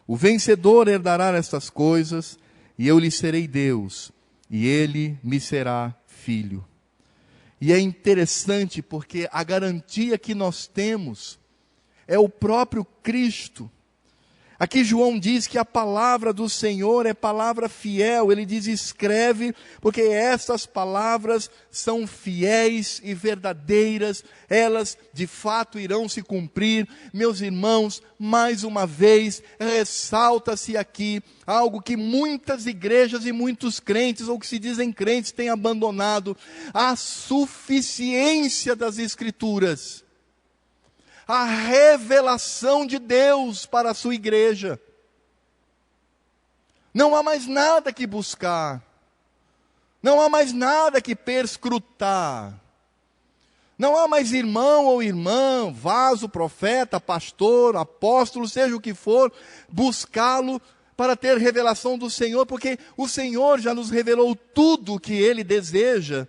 O vencedor herdará estas coisas, e eu lhe serei Deus, e ele me será filho. E é interessante porque a garantia que nós temos é o próprio Cristo. Aqui João diz que a palavra do Senhor é palavra fiel. Ele diz: escreve, porque essas palavras são fiéis e verdadeiras. Elas de fato irão se cumprir. Meus irmãos, mais uma vez, ressalta-se aqui algo que muitas igrejas e muitos crentes, ou que se dizem crentes, têm abandonado: a suficiência das Escrituras. A revelação de Deus para a sua igreja. Não há mais nada que buscar. Não há mais nada que perscrutar. Não há mais irmão ou irmã, vaso, profeta, pastor, apóstolo, seja o que for, buscá-lo para ter revelação do Senhor, porque o Senhor já nos revelou tudo o que Ele deseja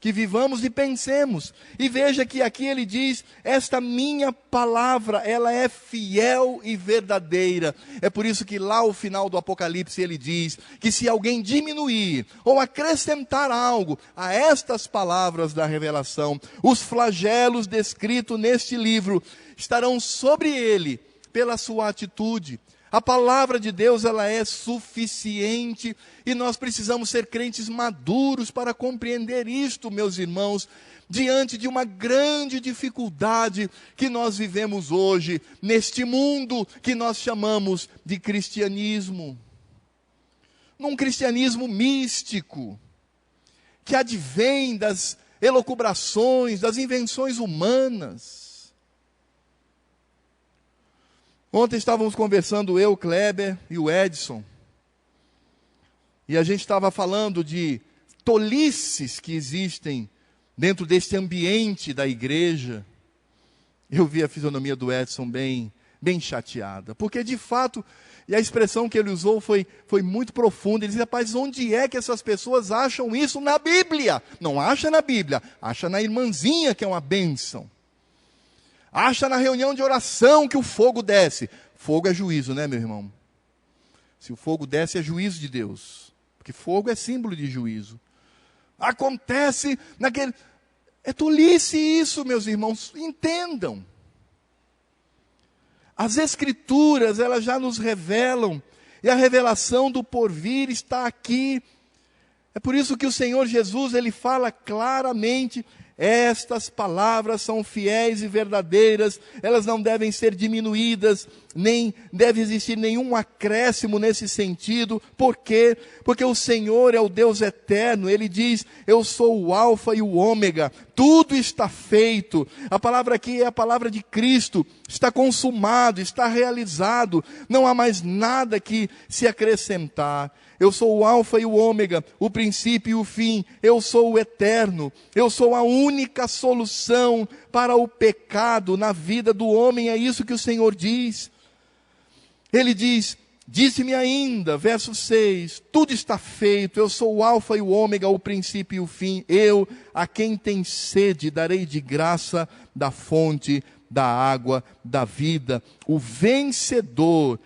que vivamos e pensemos. E veja que aqui ele diz, esta minha palavra, ela é fiel e verdadeira. É por isso que lá ao final do Apocalipse ele diz, que se alguém diminuir ou acrescentar algo a estas palavras da revelação, os flagelos descritos neste livro estarão sobre ele pela sua atitude. A palavra de Deus, ela é suficiente e nós precisamos ser crentes maduros para compreender isto, meus irmãos, diante de uma grande dificuldade que nós vivemos hoje, neste mundo que nós chamamos de cristianismo. Num cristianismo místico, que advém das elucubrações, das invenções humanas. Ontem estávamos conversando eu, Kleber e o Edson, e a gente estava falando de tolices que existem dentro deste ambiente da igreja. Eu vi a fisionomia do Edson bem chateada, porque de fato, e a expressão que ele usou foi muito profunda. Ele disse, rapaz, onde é que essas pessoas acham isso na Bíblia? Não acha na Bíblia, acha na irmãzinha, que é uma bênção. Acha na reunião de oração que o fogo desce. Fogo é juízo, né, meu irmão? Se o fogo desce, é juízo de Deus. Porque fogo é símbolo de juízo. Acontece naquele... É tolice isso, meus irmãos. Entendam. As Escrituras, elas já nos revelam. E a revelação do porvir está aqui. É por isso que o Senhor Jesus, ele fala claramente... Estas palavras são fiéis e verdadeiras, elas não devem ser diminuídas, nem deve existir nenhum acréscimo nesse sentido. Por quê? Porque o Senhor é o Deus eterno, Ele diz, eu sou o alfa e o ômega, tudo está feito. A palavra aqui é a palavra de Cristo, está consumado, está realizado, não há mais nada que se acrescentar. Eu sou o alfa e o ômega, o princípio e o fim, eu sou o eterno, eu sou a única solução para o pecado na vida do homem, é isso que o Senhor diz. Ele diz, disse-me ainda, verso 6, tudo está feito, eu sou o alfa e o ômega, o princípio e o fim, eu, a quem tem sede, darei de graça da fonte da água da vida. O vencedor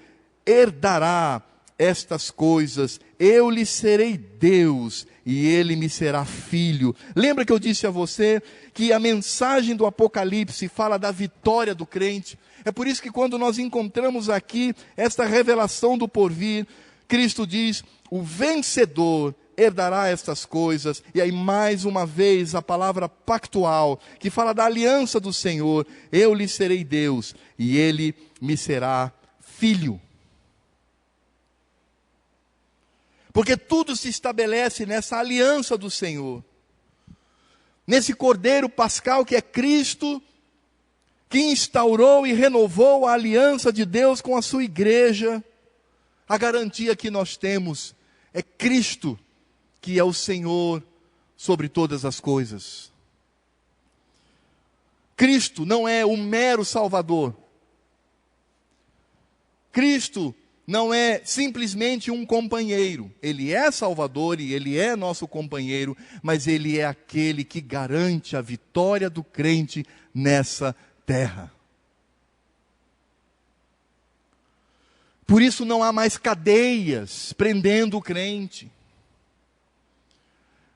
herdará estas coisas, eu lhe serei Deus e ele me será filho. Lembra que eu disse a você que a mensagem do Apocalipse fala da vitória do crente? É por isso que quando nós encontramos aqui esta revelação do porvir, Cristo diz, o vencedor herdará estas coisas. E aí mais uma vez a palavra pactual, que fala da aliança do Senhor, eu lhe serei Deus e ele me será filho. Porque tudo se estabelece nessa aliança do Senhor. Nesse Cordeiro Pascal que é Cristo, que instaurou e renovou a aliança de Deus com a sua igreja. A garantia que nós temos é Cristo, que é o Senhor sobre todas as coisas. Cristo não é um mero Salvador. Cristo não é simplesmente um companheiro. Ele é Salvador e Ele é nosso companheiro, mas Ele é aquele que garante a vitória do crente nessa terra. Por isso não há mais cadeias prendendo o crente.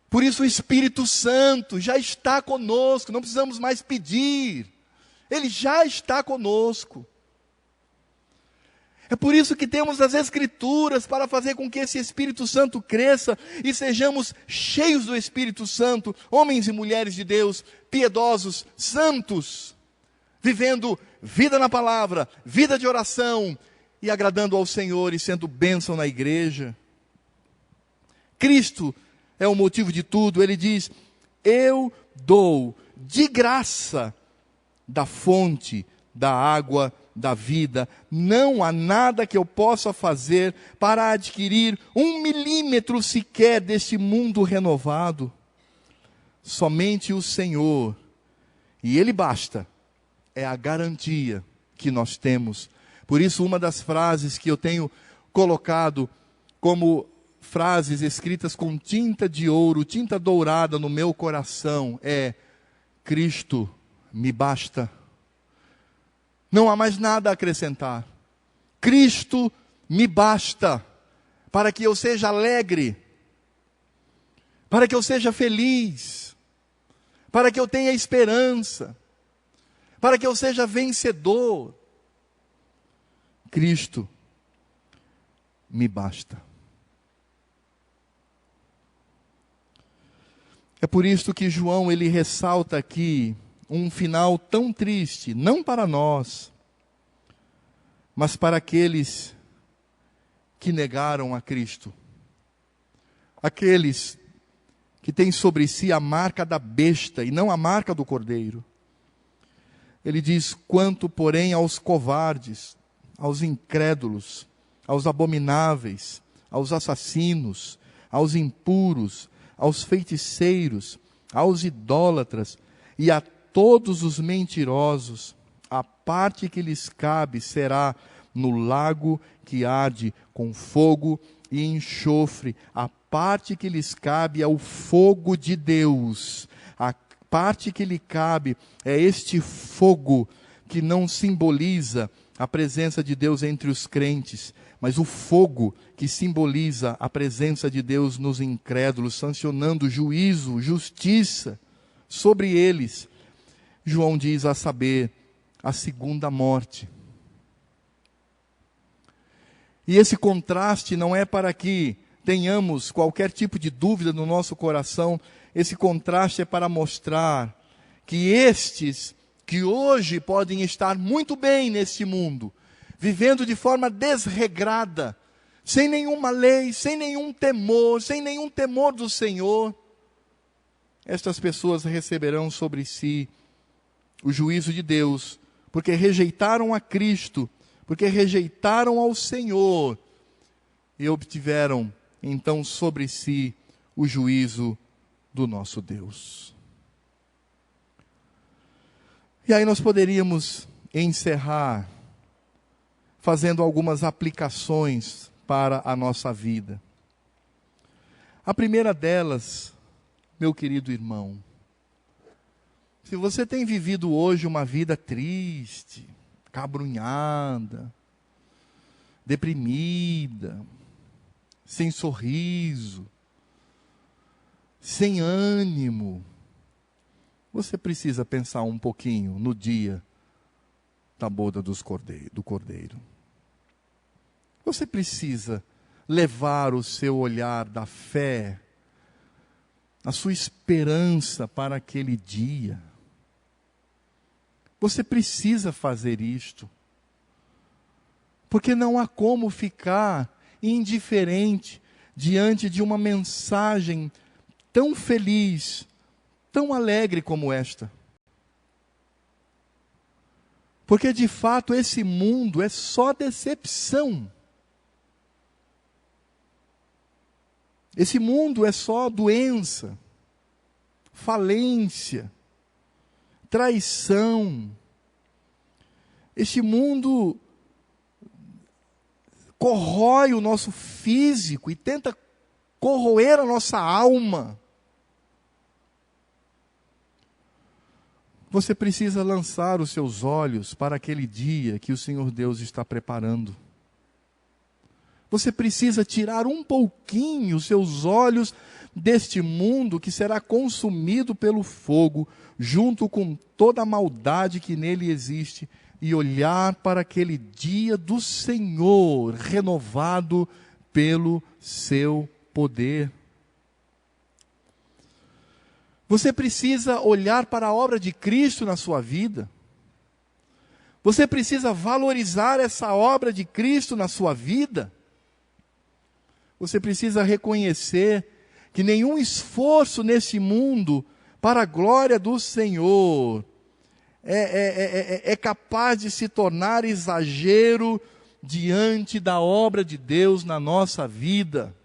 Por isso o Espírito Santo já está conosco, não precisamos mais pedir. Ele já está conosco. É por isso que temos as Escrituras para fazer com que esse Espírito Santo cresça e sejamos cheios do Espírito Santo, homens e mulheres de Deus, piedosos, santos, vivendo vida na palavra, vida de oração e agradando ao Senhor e sendo bênção na igreja. Cristo é o motivo de tudo. Ele diz, eu dou de graça da fonte da água da vida, não há nada que eu possa fazer para adquirir 1 milímetro sequer deste mundo renovado. Somente o Senhor, e Ele basta, é a garantia que nós temos. Por isso uma das frases que eu tenho colocado como frases escritas com tinta de ouro, tinta dourada no meu coração é: Cristo me basta. Não há mais nada a acrescentar. Cristo me basta para que eu seja alegre, para que eu seja feliz, para que eu tenha esperança, para que eu seja vencedor. Cristo me basta. É por isso que João ele ressalta aqui um final tão triste, não para nós, mas para aqueles que negaram a Cristo. Aqueles que têm sobre si a marca da besta e não a marca do Cordeiro. Ele diz: quanto, porém, aos covardes, aos incrédulos, aos abomináveis, aos assassinos, aos impuros, aos feiticeiros, aos idólatras e a todos os mentirosos, a parte que lhes cabe será no lago que arde com fogo e enxofre. A parte que lhes cabe é o fogo de Deus. A parte que lhe cabe é este fogo que não simboliza a presença de Deus entre os crentes, mas o fogo que simboliza a presença de Deus nos incrédulos, sancionando juízo, justiça sobre eles. João diz, a saber, a segunda morte. E esse contraste não é para que tenhamos qualquer tipo de dúvida no nosso coração. Esse contraste é para mostrar que estes que hoje podem estar muito bem neste mundo, vivendo de forma desregrada, sem nenhuma lei, sem nenhum temor do Senhor, estas pessoas receberão sobre si o juízo de Deus, porque rejeitaram a Cristo, porque rejeitaram ao Senhor, e obtiveram então sobre si o juízo do nosso Deus. E aí nós poderíamos encerrar fazendo algumas aplicações para a nossa vida. A primeira delas, meu querido irmão, se você tem vivido hoje uma vida triste, cabrunhada, deprimida, sem sorriso, sem ânimo, você precisa pensar um pouquinho no dia da boda do Cordeiro. Você precisa levar o seu olhar da fé, a sua esperança para aquele dia. Você precisa fazer isto, porque não há como ficar indiferente diante de uma mensagem tão feliz, tão alegre como esta. Porque de fato esse mundo é só decepção. Esse mundo é só doença, falência, traição. Este mundo corrói o nosso físico e tenta corroer a nossa alma. Você precisa lançar os seus olhos para aquele dia que o Senhor Deus está preparando. Você precisa tirar um pouquinho os seus olhos deste mundo que será consumido pelo fogo, junto com toda a maldade que nele existe, e olhar para aquele dia do Senhor, renovado pelo seu poder. Você precisa olhar para a obra de Cristo na sua vida. Você precisa valorizar essa obra de Cristo na sua vida. Você precisa reconhecer que nenhum esforço nesse mundo para a glória do Senhor é capaz de se tornar exagero diante da obra de Deus na nossa vida.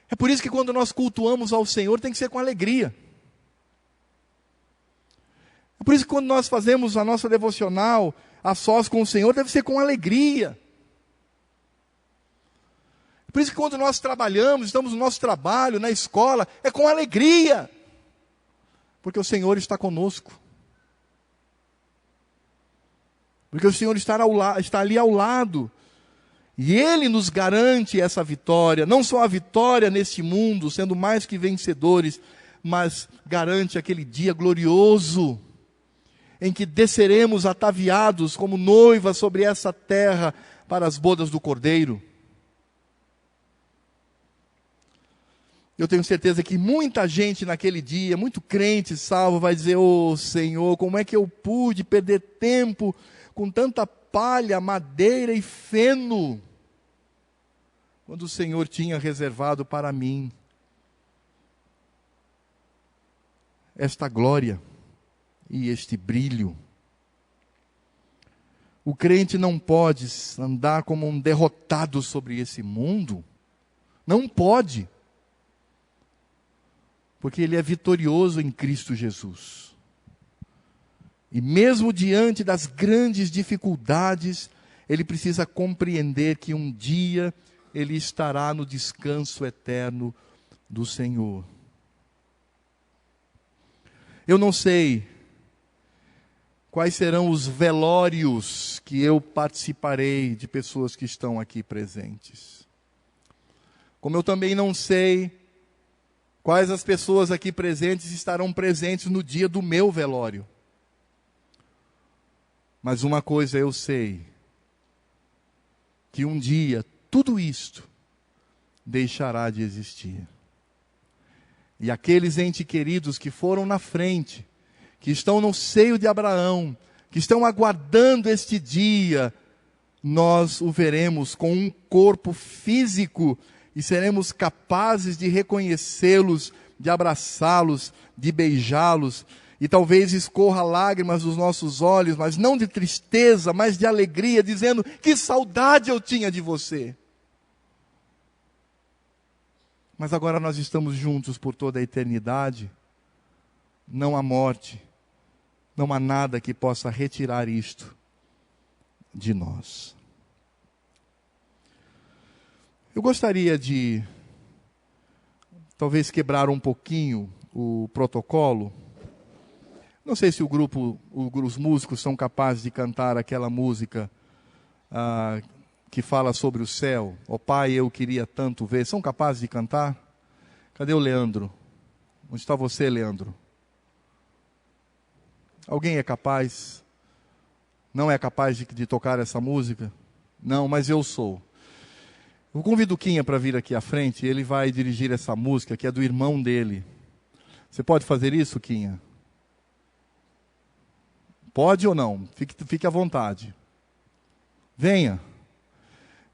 É por isso que quando nós cultuamos ao Senhor tem que ser com alegria. É por isso que quando nós fazemos a nossa devocional a sós com o Senhor deve ser com alegria. Por isso que quando nós trabalhamos, estamos no nosso trabalho, na escola, é com alegria. Porque o Senhor está conosco. Porque o Senhor está ali ao lado. E Ele nos garante essa vitória. Não só a vitória neste mundo, sendo mais que vencedores, mas garante aquele dia glorioso, em que desceremos ataviados como noiva sobre essa terra para as bodas do Cordeiro. Eu tenho certeza que muita gente naquele dia, muito crente salvo, vai dizer: ô Senhor, como é que eu pude perder tempo com tanta palha, madeira e feno, quando o Senhor tinha reservado para mim esta glória e este brilho. O crente não pode andar como um derrotado sobre esse mundo. Não pode. Porque ele é vitorioso em Cristo Jesus. E mesmo diante das grandes dificuldades, ele precisa compreender que um dia ele estará no descanso eterno do Senhor. Eu não sei quais serão os velórios que eu participarei de pessoas que estão aqui presentes. Como eu também não sei quais as pessoas aqui presentes estarão presentes no dia do meu velório. Mas uma coisa eu sei, que um dia tudo isto deixará de existir. E aqueles entes queridos que foram na frente, que estão no seio de Abraão, que estão aguardando este dia, nós o veremos com um corpo físico e seremos capazes de reconhecê-los, de abraçá-los, de beijá-los, e talvez escorra lágrimas dos nossos olhos, mas não de tristeza, mas de alegria, dizendo: que saudade eu tinha de você. Mas agora nós estamos juntos por toda a eternidade. Não há morte, não há nada que possa retirar isto de nós. Eu gostaria de, talvez, quebrar um pouquinho o protocolo. Não sei se os músicos são capazes de cantar aquela música que fala sobre o céu. Ó Pai, eu queria tanto ver. São capazes de cantar? Cadê o Leandro? Onde está você, Leandro? Alguém é capaz? Não é capaz de tocar essa música? Não, mas eu sou. Eu convido o Quinha para vir aqui à frente. Ele vai dirigir essa música, que é do irmão dele. Você pode fazer isso, Quinha? Pode ou não? Fique à vontade. Venha.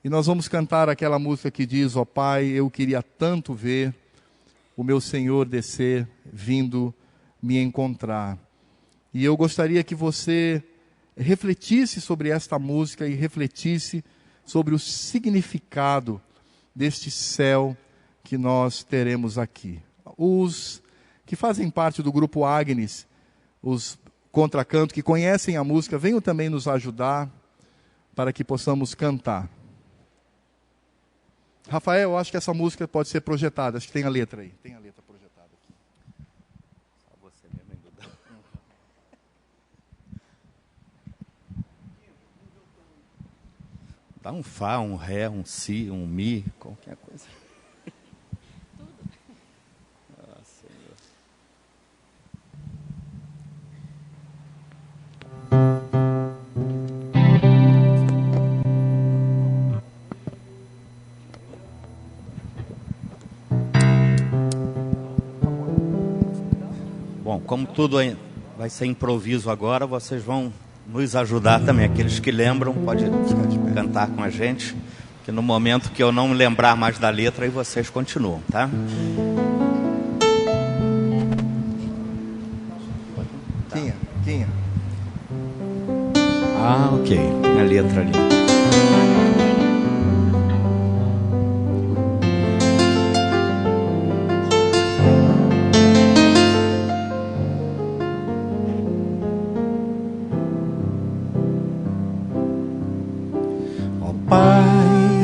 E nós vamos cantar aquela música que diz: ó Pai, eu queria tanto ver o meu Senhor descer, vindo me encontrar. E eu gostaria que você refletisse sobre esta música e refletisse sobre o significado deste céu que nós teremos aqui. Os que fazem parte do grupo Agnes, os contracanto, que conhecem a música, venham também nos ajudar para que possamos cantar. Rafael, eu acho que essa música pode ser projetada. Acho que tem a letra aí. Tem a letra projetada aqui. Só você mesmo ainda. Dá um Fá, um Ré, um Si, um Mi, qualquer coisa. Tudo. Ah, Senhor. Bom, como tudo vai ser improviso agora, vocês vão nos ajudar também. Aqueles que lembram, pode cantar com a gente, que no momento que eu não me lembrar mais da letra, aí vocês continuam, tá? Quinha. Ah, ok. Tem a letra ali.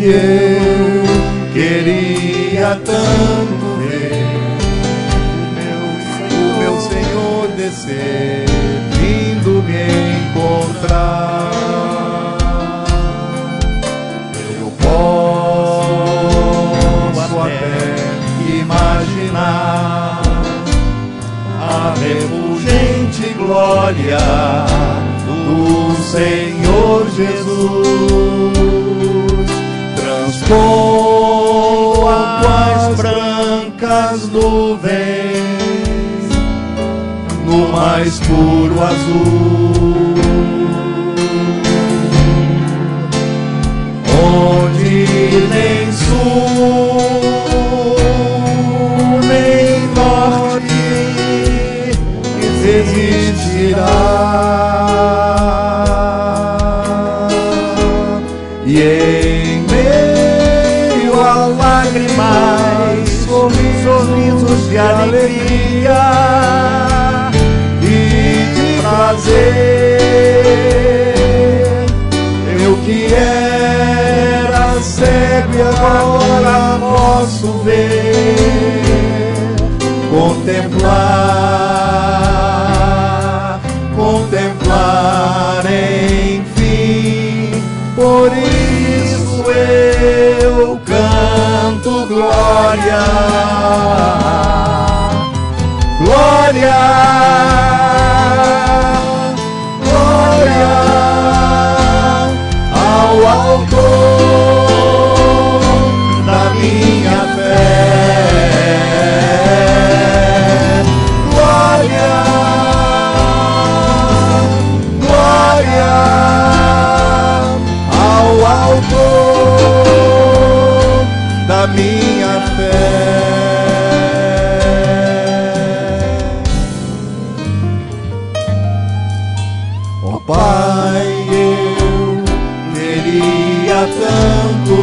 Eu queria tanto ver o meu Senhor descer, vindo me encontrar. Eu posso até imaginar a refulgente glória do Senhor Jesus, transpondo as brancas nuvens no mais puro azul, onde nem sul nem norte existirá. E em meio a lágrimas, sorrisos de alegria e de prazer, eu que era cego e agora posso ver, contemplar, enfim. Por isso eu canto glória, glória, glória ao Autor da minha fé. Glória, glória ao Autor da minha fé. Ó Pai, eu queria tanto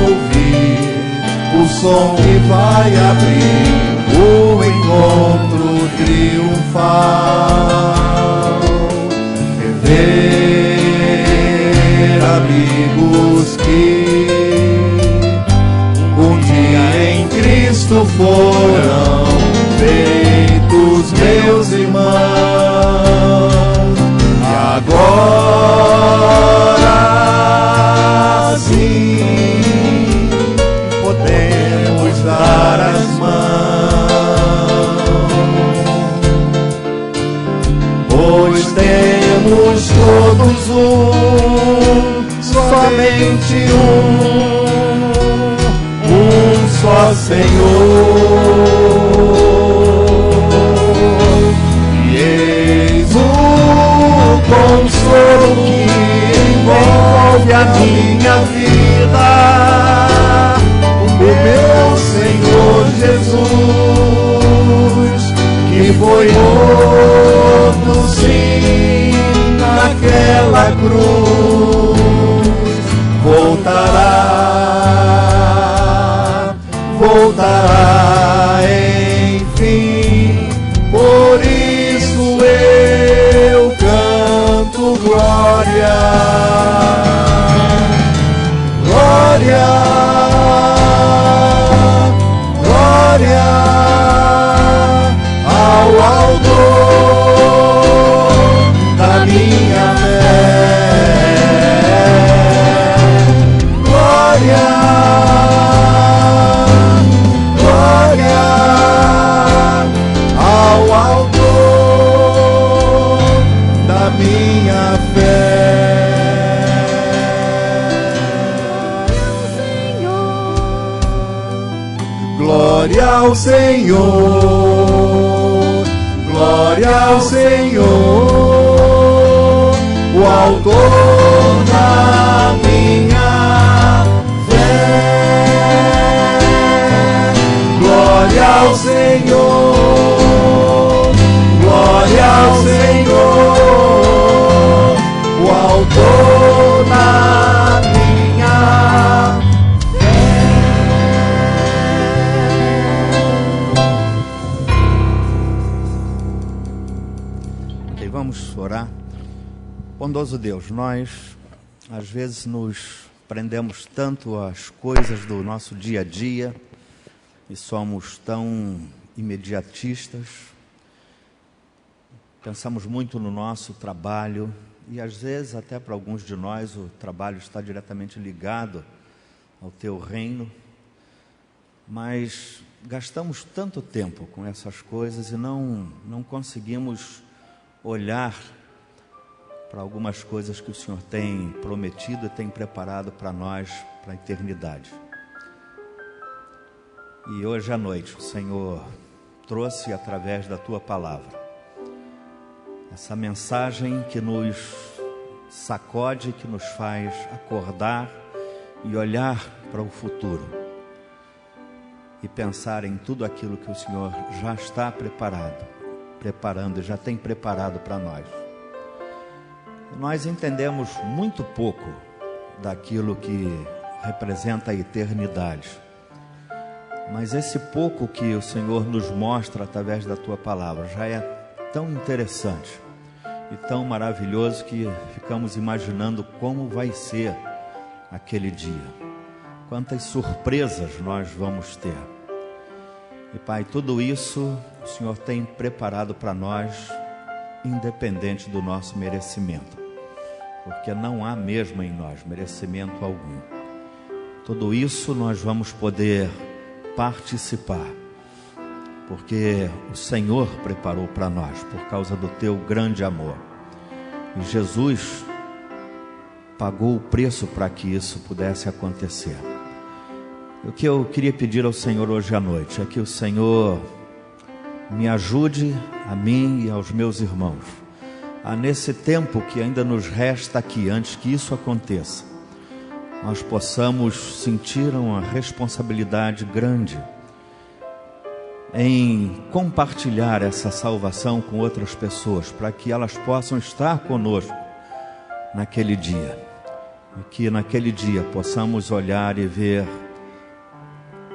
ouvir o som que vai abrir o encontro triunfal, rever amigos que um dia em Cristo foram feitos meus irmãos, e agora sim podemos dar as mãos, pois temos todos somente um só Senhor. E eis o consolo que envolve a minha vida, o meu Senhor Jesus, que foi morto sim naquela cruz, voltará, enfim. Por isso eu canto glória, glória, glória ao Autor da minha fé. Glória, glória ao Autor da minha fé. Glória ao Senhor, glória ao Senhor, o Autor da minha fé. Glória ao Senhor, glória ao Senhor, o Autor da minha fé. Ok, vamos orar. Bondoso Deus, nós às vezes nos prendemos tanto às coisas do nosso dia a dia, e somos tão imediatistas, pensamos muito no nosso trabalho e às vezes até para alguns de nós o trabalho está diretamente ligado ao teu reino, mas gastamos tanto tempo com essas coisas e não conseguimos olhar para algumas coisas que o Senhor tem prometido e tem preparado para nós, para a eternidade. E hoje à noite o Senhor trouxe através da tua palavra essa mensagem que nos sacode, que nos faz acordar e olhar para o futuro e pensar em tudo aquilo que o Senhor já está preparando, já tem preparado para nós. Nós entendemos muito pouco daquilo que representa a eternidade, mas esse pouco que o Senhor nos mostra através da tua palavra já é tão interessante e tão maravilhoso que ficamos imaginando como vai ser aquele dia, quantas surpresas nós vamos ter. E Pai, tudo isso o Senhor tem preparado para nós, independente do nosso merecimento, porque não há mesmo em nós merecimento algum. Tudo isso nós vamos poder participar, porque o Senhor preparou para nós, por causa do teu grande amor. E Jesus pagou o preço para que isso pudesse acontecer. O que eu queria pedir ao Senhor hoje à noite é que o Senhor me ajude, a mim e aos meus irmãos, a nesse tempo que ainda nos resta aqui, antes que isso aconteça, nós possamos sentir uma responsabilidade grande em compartilhar essa salvação com outras pessoas, para que elas possam estar conosco naquele dia, e que naquele dia possamos olhar e ver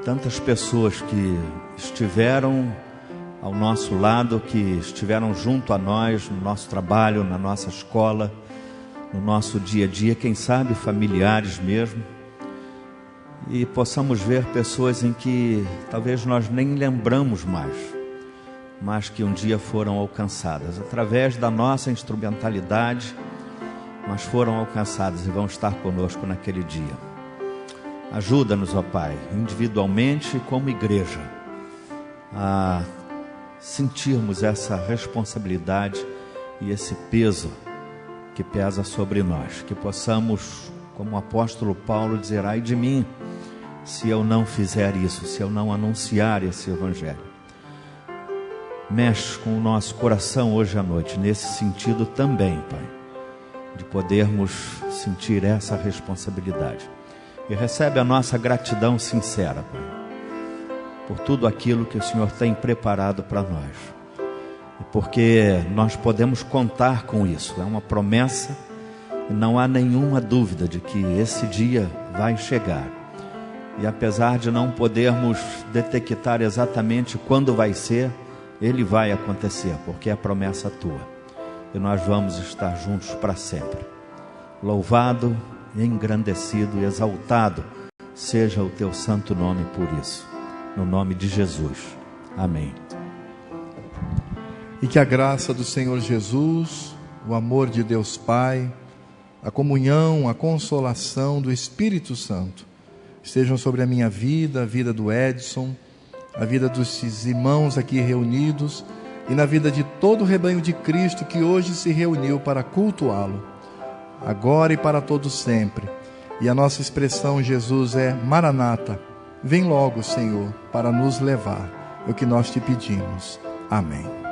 tantas pessoas que estiveram ao nosso lado, que estiveram junto a nós, no nosso trabalho, na nossa escola, no nosso dia a dia, quem sabe familiares mesmo, e possamos ver pessoas em que talvez nós nem lembramos mais, mas que um dia foram alcançadas, através da nossa instrumentalidade, mas foram alcançadas e vão estar conosco naquele dia. Ajuda-nos, ó Pai, individualmente e como igreja, a sentirmos essa responsabilidade e esse peso que pesa sobre nós, que possamos, como o apóstolo Paulo, dizer: ai de mim, se eu não fizer isso, se eu não anunciar esse evangelho. Mexe com o nosso coração hoje à noite, nesse sentido também, Pai, de podermos sentir essa responsabilidade. E recebe a nossa gratidão sincera, Pai, por tudo aquilo que o Senhor tem preparado para nós. E porque nós podemos contar com isso, é uma promessa, e não há nenhuma dúvida de que esse dia vai chegar. E apesar de não podermos detectar exatamente quando vai ser, ele vai acontecer, porque é promessa tua. E nós vamos estar juntos para sempre. Louvado, engrandecido e exaltado seja o teu santo nome por isso. No nome de Jesus. Amém. E que a graça do Senhor Jesus, o amor de Deus Pai, a comunhão, a consolação do Espírito Santo estejam sobre a minha vida, a vida do Edson, a vida dos irmãos aqui reunidos e na vida de todo o rebanho de Cristo que hoje se reuniu para cultuá-lo, agora e para todo sempre. E a nossa expressão, Jesus, é Maranata, vem logo, Senhor, para nos levar. É o que nós te pedimos. Amém.